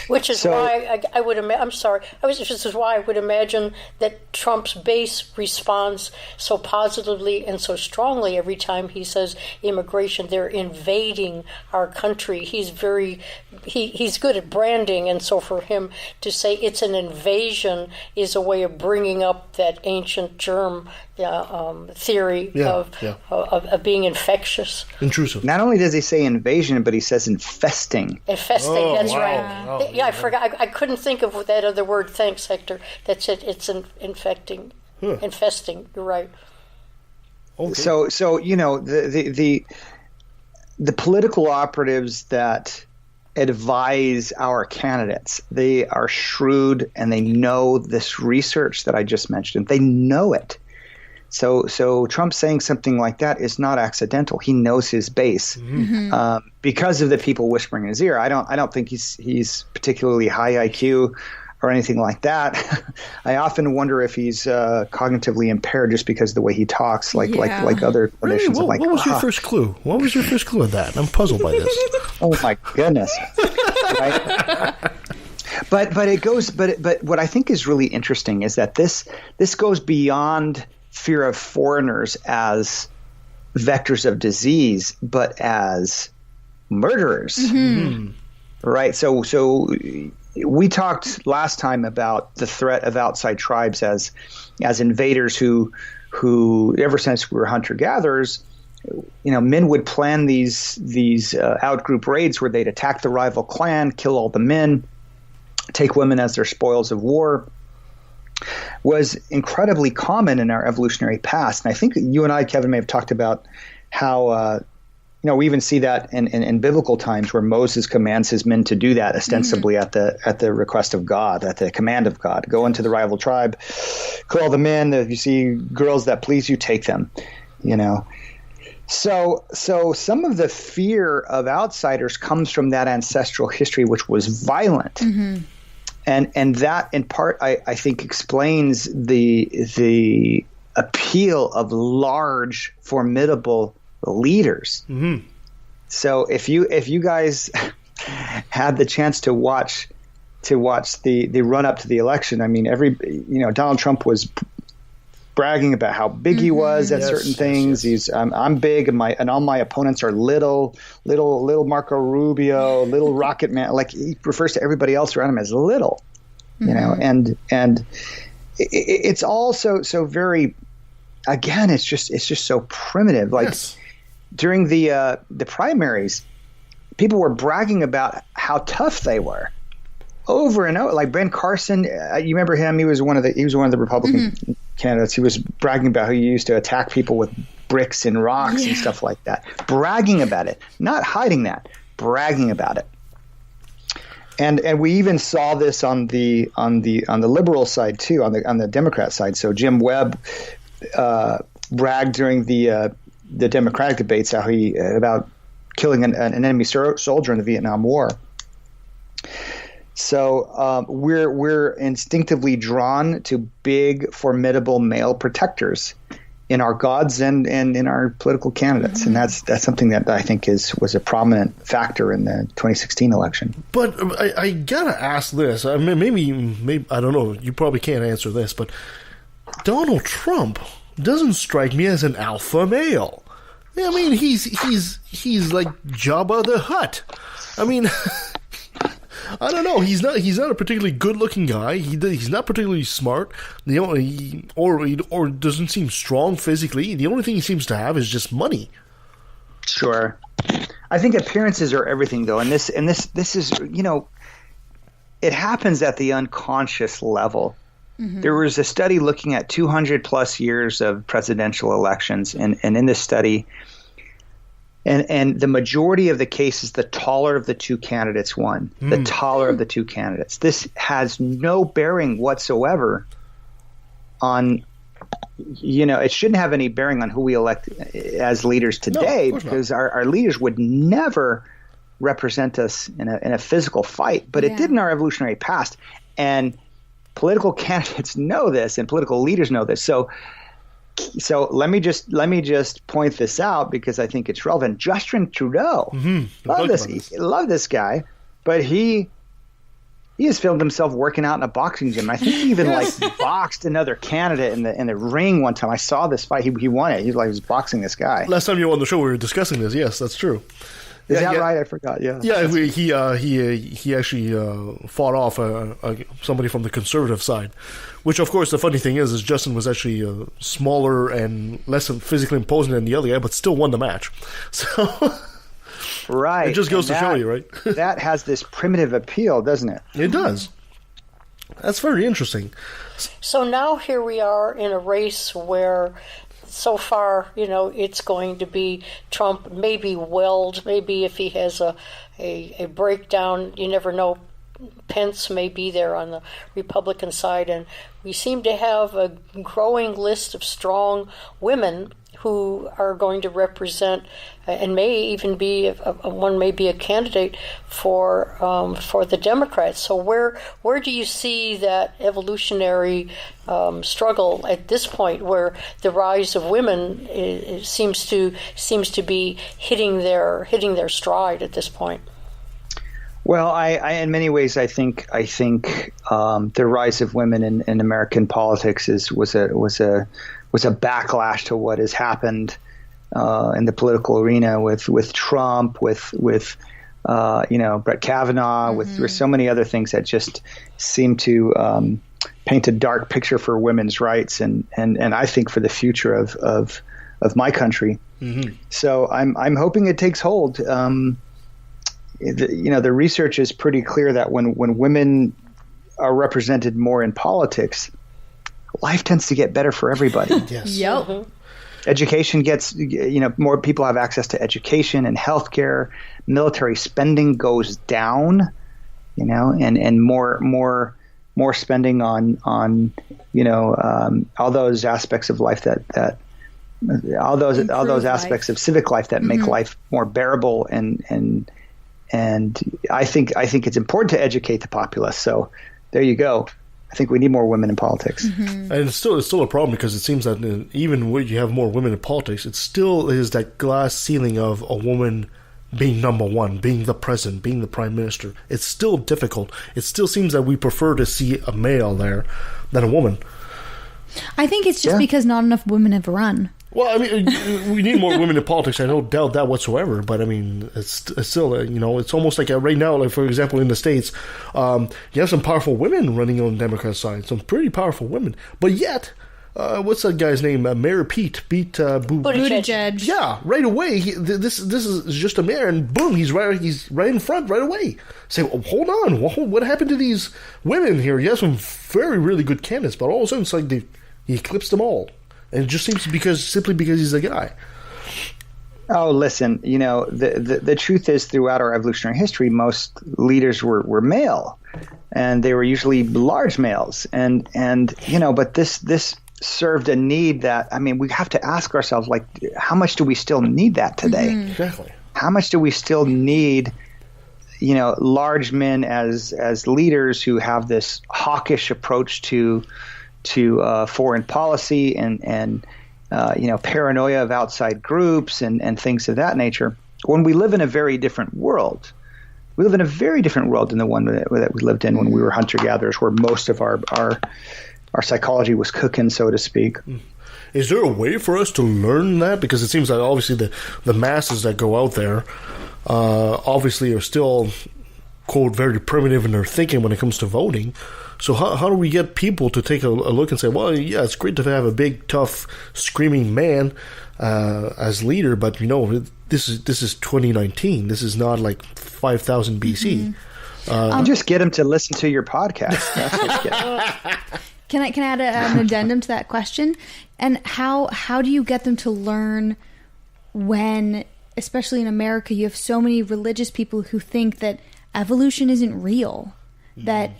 Which is why I would imagine. This is why I would imagine that Trump's base responds so positively and so strongly every time he says immigration. They're invading our country. He's good at branding, and so for him to say it's an invasion is a way of bringing up that ancient germ theory of being infectious, intrusive. Not only does he say invasion, but he says infesting. Infesting, that's wow. right. Wow. Yeah, I forgot. I couldn't think of that other word. Thanks, Hector. That's it. It's infecting, infesting. You're right. Okay. So the political operatives that advise our candidates, they are shrewd and they know this research that I just mentioned. They know it. So Trump saying something like that is not accidental. He knows his base because of the people whispering in his ear. I don't think he's particularly high IQ or anything like that. I often wonder if he's cognitively impaired just because of the way he talks, like other clinicians. Really? What was your first clue? What was your first clue of that? I'm puzzled by this. Oh my goodness! Right? But it goes. But what I think is really interesting is that this goes beyond fear of foreigners as vectors of disease, but as murderers. Right? So we talked last time about the threat of outside tribes as invaders who ever since we were hunter-gatherers, men would plan these out-group raids where they'd attack the rival clan, kill all the men, take women as their spoils of war. Was incredibly common in our evolutionary past. And I think you and I, Kevin, may have talked about how we even see that in biblical times where Moses commands his men to do that ostensibly at the request of God, at the command of God. Go into the rival tribe, kill all the men. If you see girls that please you, take them. So some of the fear of outsiders comes from that ancestral history, which was violent. And that, in part, I think explains the appeal of large, formidable leaders. So if you guys had the chance to watch the run up to the election, I mean, Donald Trump was bragging about how big he was at certain things. He's I'm big and all my opponents are little Marco Rubio, little Rocket Man. Like, he refers to everybody else around him as little, and it's all so very, again, it's just so primitive. Like during the primaries, people were bragging about how tough they were over and over. Like Ben Carson, you remember him? He was one of the Republican candidates. He was bragging about how he used to attack people with bricks and rocks and stuff like that. Bragging about it, not hiding that, bragging about it. And we even saw this on the liberal side too, on the Democrat side. So Jim Webb bragged during the Democratic debates how he about killing an enemy soldier in the Vietnam War. So we're instinctively drawn to big, formidable male protectors in our gods and in our political candidates, and that's something that I think was a prominent factor in the 2016 election. But I gotta ask this. I mean, maybe I don't know. You probably can't answer this, but Donald Trump doesn't strike me as an alpha male. I mean, he's like Jabba the Hutt. I mean. I don't know. He's not a particularly good-looking guy. He's not particularly smart. Or doesn't seem strong physically. The only thing he seems to have is just money. Sure, I think appearances are everything, though, and this is it happens at the unconscious level. There was a study looking at 200 plus years of presidential elections, and in this study. And the majority of the cases, the taller of the two candidates won. The taller of the two candidates. This has no bearing whatsoever on, it shouldn't have any bearing on who we elect as leaders today, because our leaders would never represent us in a physical fight. But it did in our evolutionary past. And political candidates know this, and political leaders know this. So let me just point this out because I think it's relevant. Justin Trudeau, love this guy, but he he has filmed himself working out in a boxing gym. I think he even boxed another candidate in the ring one time. I saw this fight. He won it. He was boxing this guy. Last time you were on the show, we were discussing this. Yes, that's true. Is that right? I forgot. Yeah. Yeah, he actually fought off somebody from the conservative side, which of course the funny thing is Justin was actually smaller and less physically imposing than the other guy, but still won the match. So. Right. It just goes to show you, right? That has this primitive appeal, doesn't it? It does. That's very interesting. So now here we are in a race where so far, it's going to be Trump, maybe Weld, maybe if he has a breakdown, you never know. Pence may be there on the Republican side, and we seem to have a growing list of strong women who are going to represent, and may even be one may be a candidate for the Democrats. So where do you see that evolutionary struggle at this point, where the rise of women seems to be hitting their stride at this point? Well, I in many ways, I think the rise of women in American politics was a backlash to what has happened in the political arena with Trump, with Brett Kavanaugh, with so many other things that just seem to paint a dark picture for women's rights and I think for the future of my country. Mm-hmm. So I'm hoping it takes hold. The research is pretty clear that when women are represented more in politics, life tends to get better for everybody. Yes. Yep. Mm-hmm. Education gets, more people have access to education and healthcare. Military spending goes down, and more spending on all those aspects of life that all those aspects of civic life that make life more bearable and I think it's important to educate the populace. So there you go. I think we need more women in politics. Mm-hmm. And it's still a problem because it seems that even when you have more women in politics, it still is that glass ceiling of a woman being number one, being the president, being the prime minister. It's still difficult. It still seems that we prefer to see a male there than a woman. I think it's just because not enough women have run. Well, I mean, we need more women in politics. I don't doubt that whatsoever. But I mean, it's still, it's almost like right now, like for example, in the States, you have some powerful women running on the Democrat side, some pretty powerful women. But yet, what's that guy's name? Mayor Pete beat Buttigieg. Yeah, right away. This is just a mayor, and boom, he's right in front right away. Say, hold on, what happened to these women here? You have some really good candidates, but all of a sudden, it's like he eclipsed them all. And it just seems simply because he's a guy. Oh, listen, the truth is throughout our evolutionary history, most leaders were male, and they were usually large males. And but this served a need that, we have to ask ourselves, like, how much do we still need that today? Mm-hmm. Exactly. How much do we still need, large men as leaders who have this hawkish approach to foreign policy and paranoia of outside groups and things of that nature, when we live in a very different world. We live in a very different world than the one that we lived in when we were hunter-gatherers, where most of our psychology was cooking, so to speak. Is there a way for us to learn that? Because it seems like obviously the masses that go out there obviously are still, quote, very primitive in their thinking when it comes to voting. So how do we get people to take a look and say, well, yeah, it's great to have a big, tough, screaming man as leader, but this is 2019. This is not like 5000 BC. Just get him to listen to your podcast. That's what you get. Can I add an addendum to that question? And how do you get them to learn when, especially in America, you have so many religious people who think that evolution isn't real, that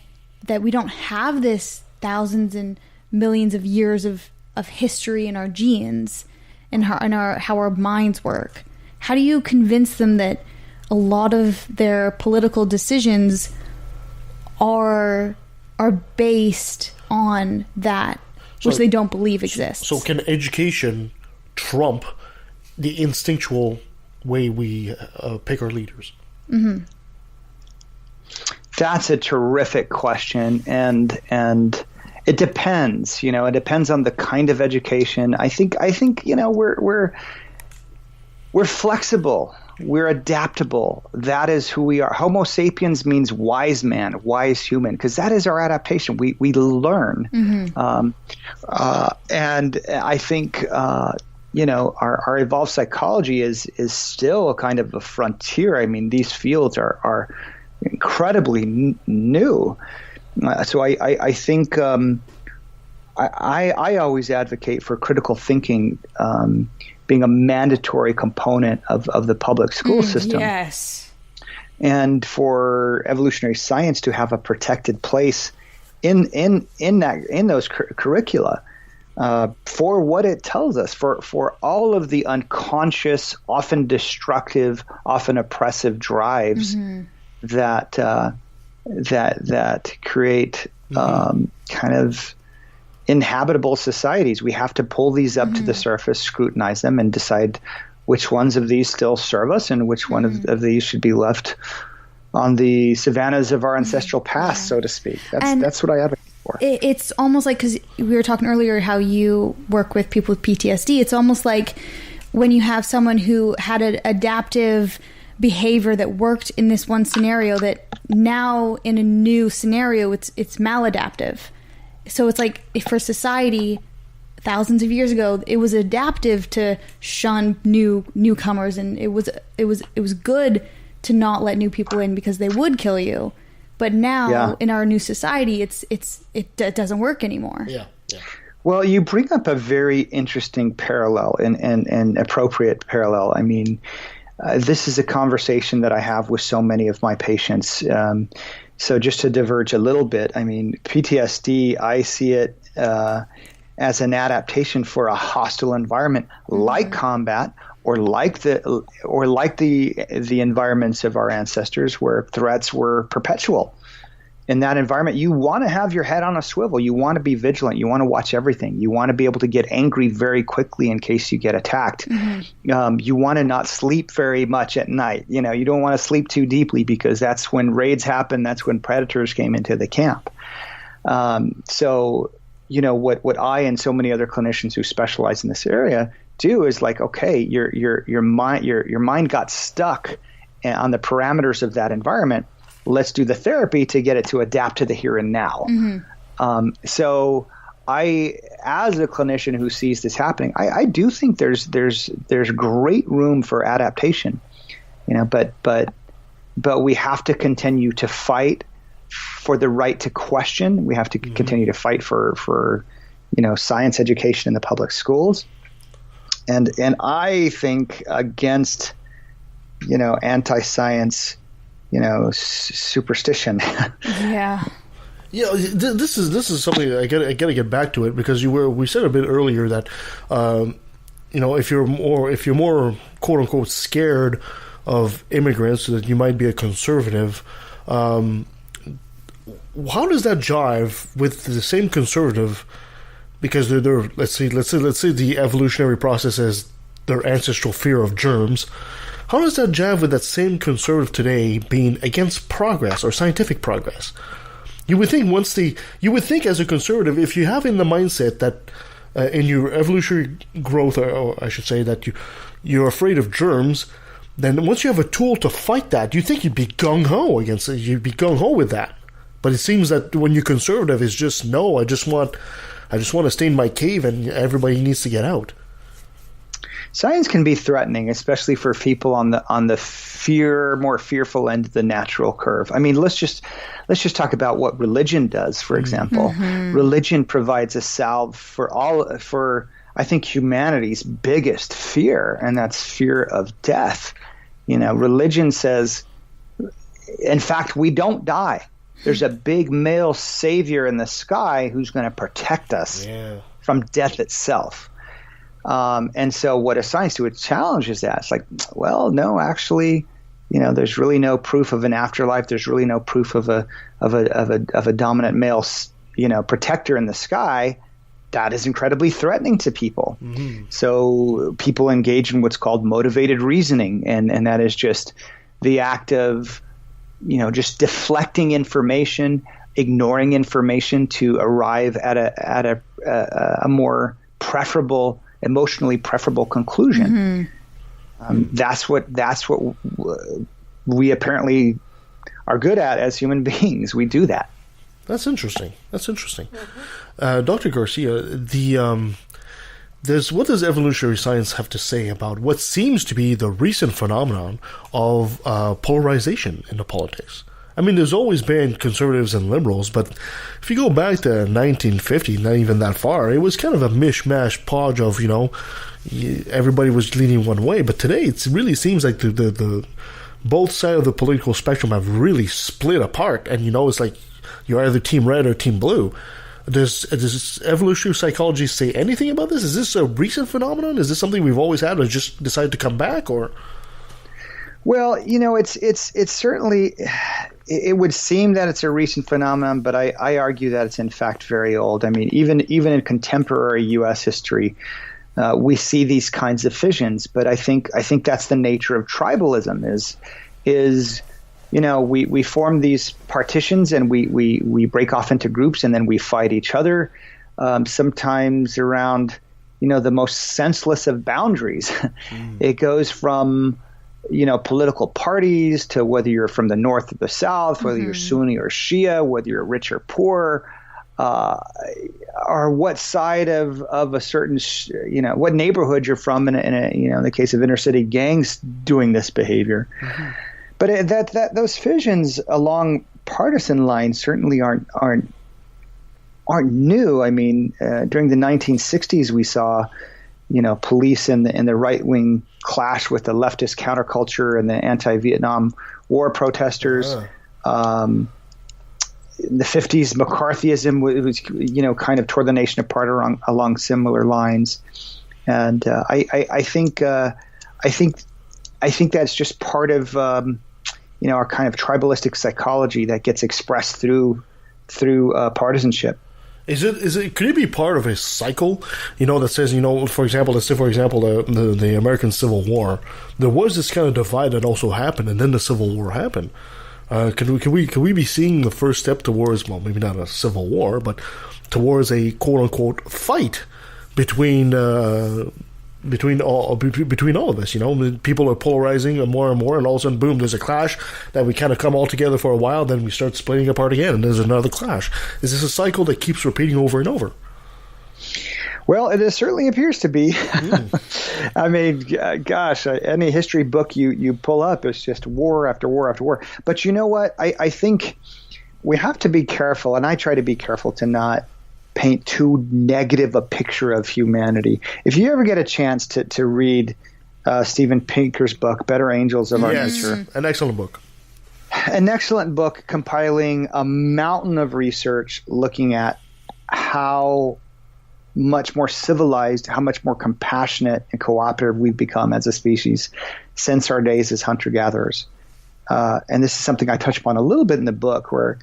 we don't have this thousands and millions of years of history in our genes and how our minds work? How do you convince them that a lot of their political decisions are based on that, which they don't believe exists? So can education trump the instinctual way we pick our leaders? Mm-hmm. That's a terrific question, and it depends. It depends on the kind of education. I think we're flexible. We're adaptable. That is who we are. Homo sapiens means wise man, wise human, because that is our adaptation. We learn, and I think our evolved psychology is still a kind of a frontier. I mean, these fields are incredibly new. So I think I always advocate for critical thinking being a mandatory component of the public school system. Yes. And for evolutionary science to have a protected place in those curricula for what it tells us, for all of the unconscious, often destructive, often oppressive drives that create kind of inhabitable societies. We have to pull these up to the surface, scrutinize them, and decide which ones of these still serve us and which one of these should be left on the savannas of our ancestral past, so to speak. That's what I advocate for. It's almost like, because we were talking earlier how you work with people with PTSD, it's almost like when you have someone who had an adaptive behavior that worked in this one scenario, that now in a new scenario it's maladaptive. So it's like, for society thousands of years ago, it was adaptive to shun newcomers, and it was good to not let new people in because they would kill you. But now in our new society, it doesn't work anymore. Yeah. Well, you bring up a very interesting parallel and appropriate parallel. I mean, this is a conversation that I have with so many of my patients. So just to diverge a little bit, I mean, PTSD, I see it as an adaptation for a hostile environment, like combat, or like the environments of our ancestors where threats were perpetual. In that environment, you want to have your head on a swivel. You want to be vigilant. You want to watch everything. You want to be able to get angry very quickly in case you get attacked. You want to not sleep very much at night. You don't want to sleep too deeply because that's when raids happen. That's when predators came into the camp. So, what I and so many other clinicians who specialize in this area do is like, okay, your mind got stuck on the parameters of that environment. Let's do the therapy to get it to adapt to the here and now. So I, as a clinician who sees this happening, I do think there's great room for adaptation, but we have to continue to fight for the right to question. We have to continue to fight for science education in the public schools. And I think against, anti-science, superstition. Yeah, this is something I gotta get back to it, because we said a bit earlier that if you're more quote unquote scared of immigrants, that you might be a conservative. How does that jive with the same conservative? Because they're let's say the evolutionary process is their ancestral fear of germs. How does that jive with that same conservative today being against progress or scientific progress? You would think as a conservative, if you have in the mindset that in your evolutionary growth, or I should say that you're afraid of germs, then once you have a tool to fight that, you think you'd be gung-ho against it. You'd be gung-ho with that. But it seems that when you're conservative, it's just, no, I just want to stay in my cave and everybody needs to get out. Science can be threatening, especially for people on the more fearful end of the natural curve. I mean, let's just talk about what religion does, for example. Religion provides a salve for I think humanity's biggest fear, and that's fear of death. Religion says, in fact, we don't die. There's a big male savior in the sky who's going to protect us from death itself. And so what does science do? It challenges that. It's like, well, no, actually, there's really no proof of an afterlife. There's really no proof of a dominant male, protector in the sky. That is incredibly threatening to people. So people engage in what's called motivated reasoning, and that is just the act of just deflecting information, ignoring information to arrive at a more preferable, emotionally preferable conclusion. That's what we apparently are good at as human beings. We do that. That's interesting. Dr. Garcia, what does evolutionary science have to say about what seems to be the recent phenomenon of polarization in the politics? I mean, there's always been conservatives and liberals, but if you go back to 1950, not even that far, it was kind of a mishmash podge of, everybody was leaning one way. But today, it really seems like the both sides of the political spectrum have really split apart, and it's like you're either team red or team blue. Does evolutionary psychology say anything about this? Is this a recent phenomenon? Is this something we've always had, or just decided to come back? Or, well, it's certainly. It would seem that it's a recent phenomenon, but I argue that it's in fact very old. I mean, even in contemporary U.S. history, we see these kinds of fissions. But I think that's the nature of tribalism. Is we form these partitions and we break off into groups and then we fight each other, sometimes around, the most senseless of boundaries. It goes from, political parties to whether you're from the north or the south, whether you're Sunni or Shia, whether you're rich or poor, or what side of a certain, what neighborhood you're from in the case of inner city gangs doing this behavior. But those fissions along partisan lines certainly aren't new. I mean, during the 1960s, we saw, police and the right wing clash with the leftist counterculture and the anti-Vietnam War protesters. In the 50s, McCarthyism was kind of tore the nation apart along similar lines, and I think that's just part of our kind of tribalistic psychology that gets expressed through partisanship. Could it be part of a cycle, that says, for example, the American Civil War, there was this kind of divide that also happened, and then the Civil War happened. Could we be seeing the first step towards, well, maybe not a civil war, but towards a quote unquote fight between all of us? People are polarizing more and more, and all of a sudden, boom, there's a clash that we kind of come all together for a while, then we start splitting apart again, and there's another clash. Is this a cycle that keeps repeating over and over? Well, it certainly appears to be. I mean, gosh, any history book you pull up is just war after war after war. But you know what? I think we have to be careful, and I try to be careful to not paint too negative a picture of humanity. If you ever get a chance to read Steven Pinker's book, Better Angels of Our Nature. An excellent book. An excellent book compiling a mountain of research looking at how much more civilized, how much more compassionate and cooperative we've become as a species since our days as hunter-gatherers. And this is something I touch upon a little bit in the book where,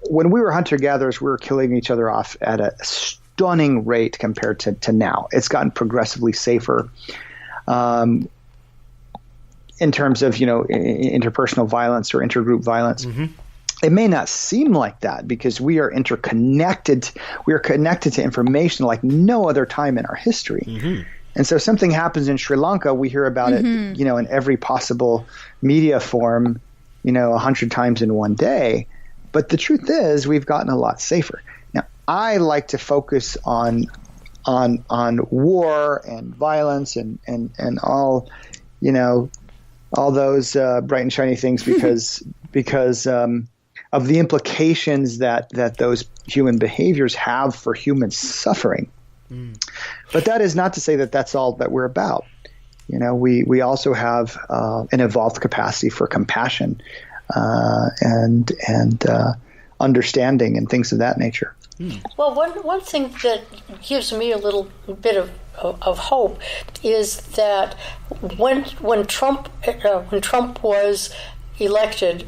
when we were hunter-gatherers, we were killing each other off at a stunning rate compared to now. It's gotten progressively safer in terms of, interpersonal violence or intergroup violence. It may not seem like that because we are interconnected. We are connected to information like no other time in our history. And so something happens in Sri Lanka, we hear about it, in every possible media form, 100 times in one day. But the truth is, we've gotten a lot safer. Now, I like to focus on war and violence and all, all those bright and shiny things because of the implications that those human behaviors have for human suffering. But that is not to say that that's all that we're about. We also have an evolved capacity for compassion and understanding and things of that nature. Well, one thing that gives me a little bit of hope is that when Trump was elected,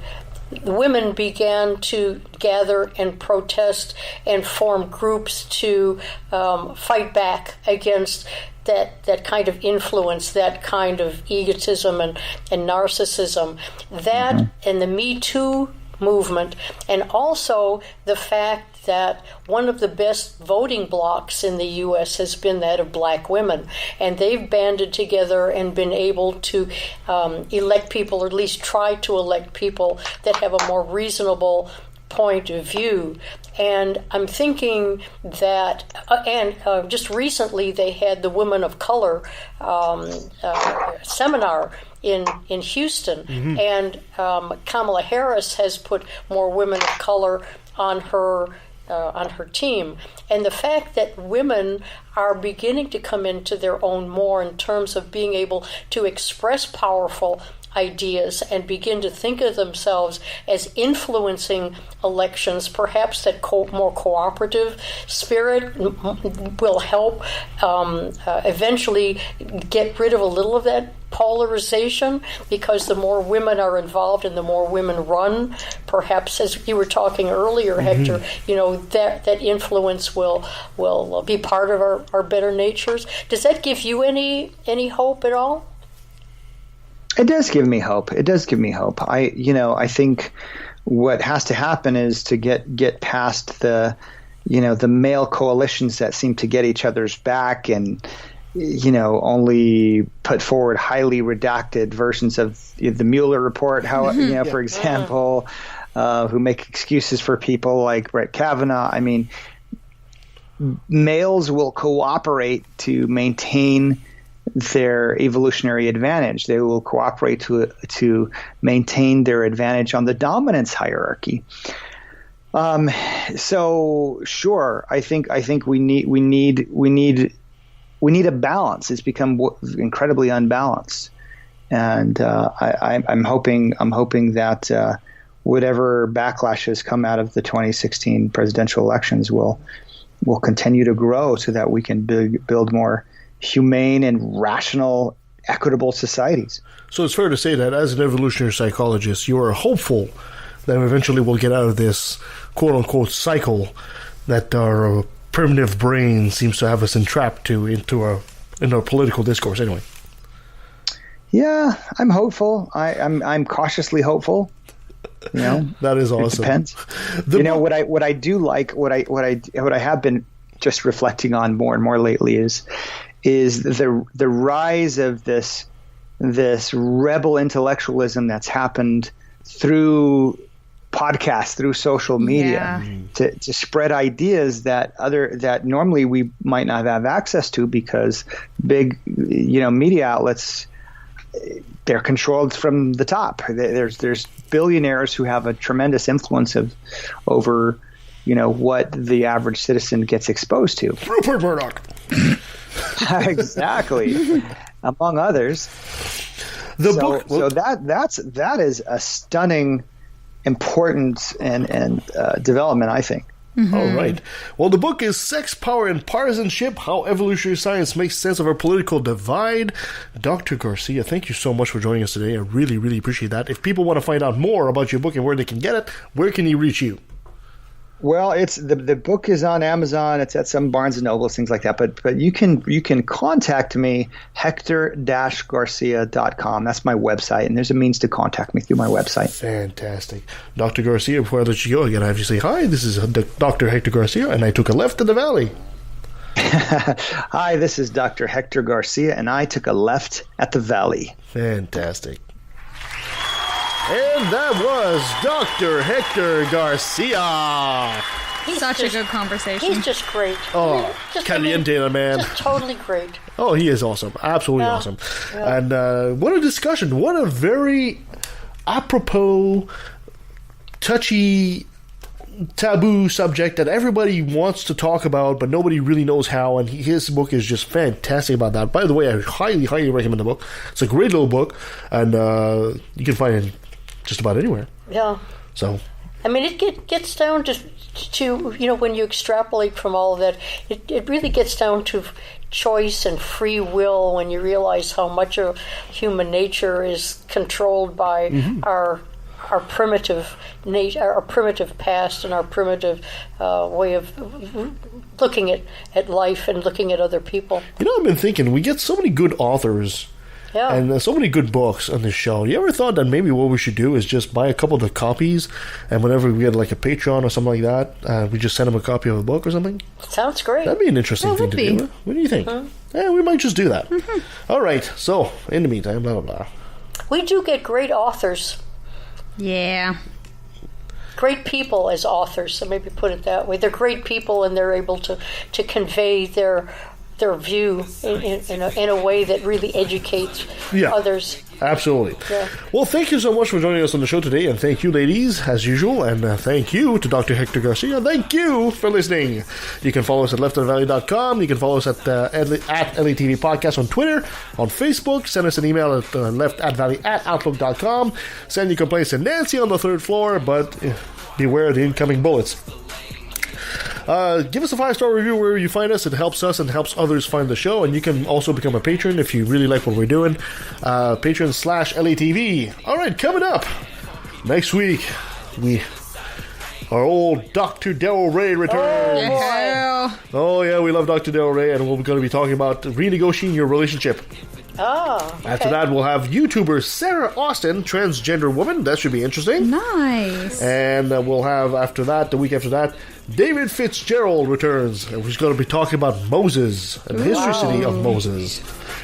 women began to gather and protest and form groups to fight back against that kind of influence, that kind of egotism and narcissism. That and the Me Too movement, and also the fact that one of the best voting blocs in the U.S. has been that of black women, and they've banded together and been able to elect people, or at least try to elect people that have a more reasonable point of view. And I'm thinking that, just recently they had the Women of Color seminar in Houston, and Kamala Harris has put more women of color on her team. And the fact that women are beginning to come into their own more in terms of being able to express powerful ideas and begin to think of themselves as influencing elections, perhaps that more cooperative spirit will help eventually get rid of a little of that polarization, because the more women are involved and the more women run, perhaps, as you were talking earlier, Hector, that influence will be part of our better natures. Does that give you any hope at all? It does give me hope. I think what has to happen is to get past the male coalitions that seem to get each other's back and only put forward highly redacted versions of the Mueller report. For example, who make excuses for people like Brett Kavanaugh. I mean, males will cooperate to maintain their evolutionary advantage. They will cooperate to maintain their advantage on the dominance hierarchy. So sure, I think we need a balance. It's become incredibly unbalanced, and I'm hoping that whatever backlashes come out of the 2016 presidential elections will continue to grow, so that we can build more humane and rational, equitable societies. So it's fair to say that as an evolutionary psychologist, you are hopeful that eventually we'll get out of this quote-unquote cycle that our primitive brain seems to have us entrapped into our political discourse anyway. Yeah, I'm hopeful. I'm cautiously hopeful. That is awesome. It depends. What I do like, what I have been just reflecting on more and more lately is the rise of this rebel intellectualism that's happened through podcasts, through social media, to spread ideas that normally we might not have access to, because big media outlets, they're controlled from the top. There's billionaires who have a tremendous influence over what the average citizen gets exposed to. Rupert Murdoch. Exactly, among others. That is a stunning, important and development, I think. All right. Well, the book is Sex, Power, and Partisanship, How Evolutionary Science Makes Sense of Our Political Divide. Dr. Garcia, thank you so much for joining us today. I really, really appreciate that. If people want to find out more about your book and where they can get it, where can you reach you? Well, it's the book is on Amazon. It's at some Barnes and Nobles, things like that. But you can contact me, Hector-Garcia.com. That's my website, and there's a means to contact me through my website. Fantastic. Dr. Garcia, before I let you go again, I have to say, hi, this is Dr. Hector Garcia, and I took a left in the valley. Hi, this is Dr. Hector Garcia, and I took a left at the valley. Fantastic. And that was Dr. Hector Garcia. Such a good conversation. He's just great. Oh, caliente, man. Just totally great. Oh, he is awesome. Absolutely awesome. Yeah. And what a discussion. What a very apropos, touchy, taboo subject that everybody wants to talk about, but nobody really knows how. And his book is just fantastic about that. By the way, I highly, highly recommend the book. It's a great little book, and you can find it just about anywhere. Yeah. So, I mean, it gets down to when you extrapolate from all of that, it really gets down to choice and free will, when you realize how much of human nature is controlled by our our primitive nature, our primitive past, and our primitive way of looking at life and looking at other people. You know, I've been thinking, we get so many good authors and so many good books on this show. You ever thought that maybe what we should do is just buy a couple of the copies, and whenever we get like a Patreon or something like that, we just send them a copy of a book or something? Sounds great. That'd be an interesting thing to do. What do you think? Yeah, we might just do that. All right, so in the meantime, blah, blah, blah. We do get great authors. Yeah. Great people as authors, so maybe put it that way. They're great people, and they're able to convey their view in a way that really educates others. Absolutely. Yeah. Well, thank you so much for joining us on the show today, and thank you, ladies, as usual, and thank you to Dr. Hector Garcia. Thank you for listening. You can follow us at leftotvalley.com. You can follow us at LATV Podcast on Twitter, on Facebook. Send us an email at leftatvalley@outlook.com. Send your complaints to Nancy on the 3rd floor, but beware the incoming bullets. Give us a 5-star review wherever you find us. It helps us and helps others find the show. And you can also become a patron if you really like what we're doing. Patron/LATV. All right, coming up next week, our old Dr. Del Rey returns. Oh yeah, we love Dr. Del Rey, and we're going to be talking about renegotiating your relationship. Oh, okay. After that, we'll have YouTuber Sarah Austin, transgender woman. That should be interesting. Nice. And we'll have, after that, the week after that, David Fitzgerald returns. And we're going to be talking about Moses and the historicity of Moses.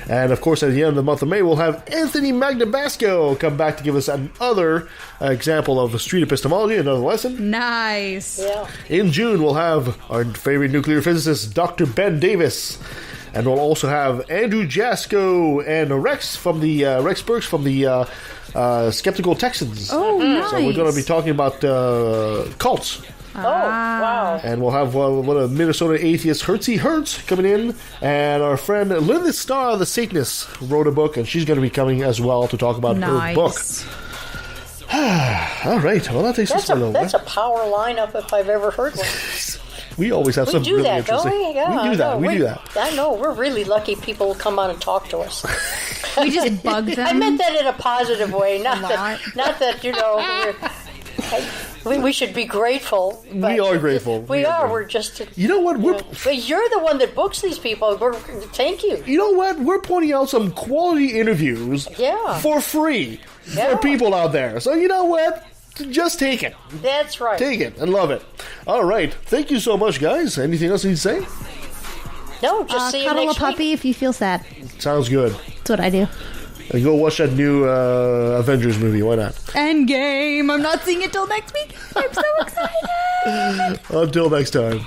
And, of course, at the end of the month of May, we'll have Anthony Magnabasco come back to give us another example of street epistemology, another lesson. Nice. Yeah. In June, we'll have our favorite nuclear physicist, Dr. Ben Davis. And we'll also have Andrew Jasko and Rex Burks from the Skeptical Texans. Oh, nice. So we're going to be talking about cults. Oh, wow. And we'll have one of Minnesota atheist Hertzie Hertz coming in. And our friend Linda Starr, the Satanist, wrote a book, and she's going to be coming as well to talk about her book. All right. Well, that takes us a little bit. That's a power lineup if I've ever heard one. We always have something really interesting. Don't we? Yeah, we do that. We do that. I know. We're really lucky people will come on and talk to us. We just bug them. I meant that in a positive way. Not that we should be grateful. We are grateful. We are. We're just. You know what? But you're the one that books these people. Thank you. You know what? We're pointing out some quality interviews. For free for people out there. So you know what? Just take it. That's right. Take it and love it. All right. Thank you so much, guys. Anything else you need to say? No, just see you next week. Cuddle a puppy if you feel sad. Sounds good. That's what I do. And go watch that new Avengers movie. Why not? Endgame. I'm not seeing it till next week. I'm so excited. Until next time.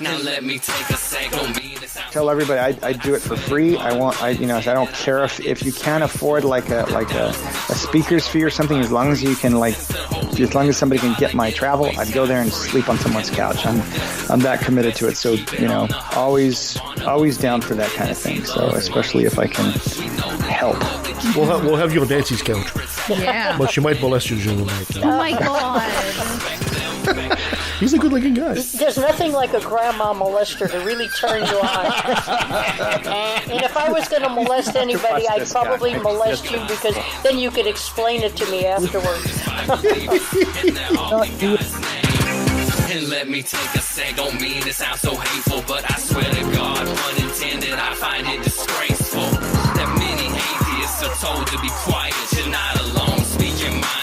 Now let me take a sec on me. Tell everybody I do it for free. I don't care if you can't afford like a speaker's fee or something. As long as somebody can get my travel, I'd go there and sleep on someone's couch. I'm that committed to it. So always down for that kind of thing. So especially if I can help. We'll have you on Nancy's couch. Yeah. But she might molest you during the night. Oh my god. He's a good-looking guy. There's nothing like a grandma molester to really turn you on. And if I was going to molest anybody, I'd probably molest you because then you could explain it to me afterwards. And let me take a sec, don't mean it sounds so hateful, but I swear to God, unintended, I find it disgraceful that many atheists are told to be quiet. You're not alone, speak your mind.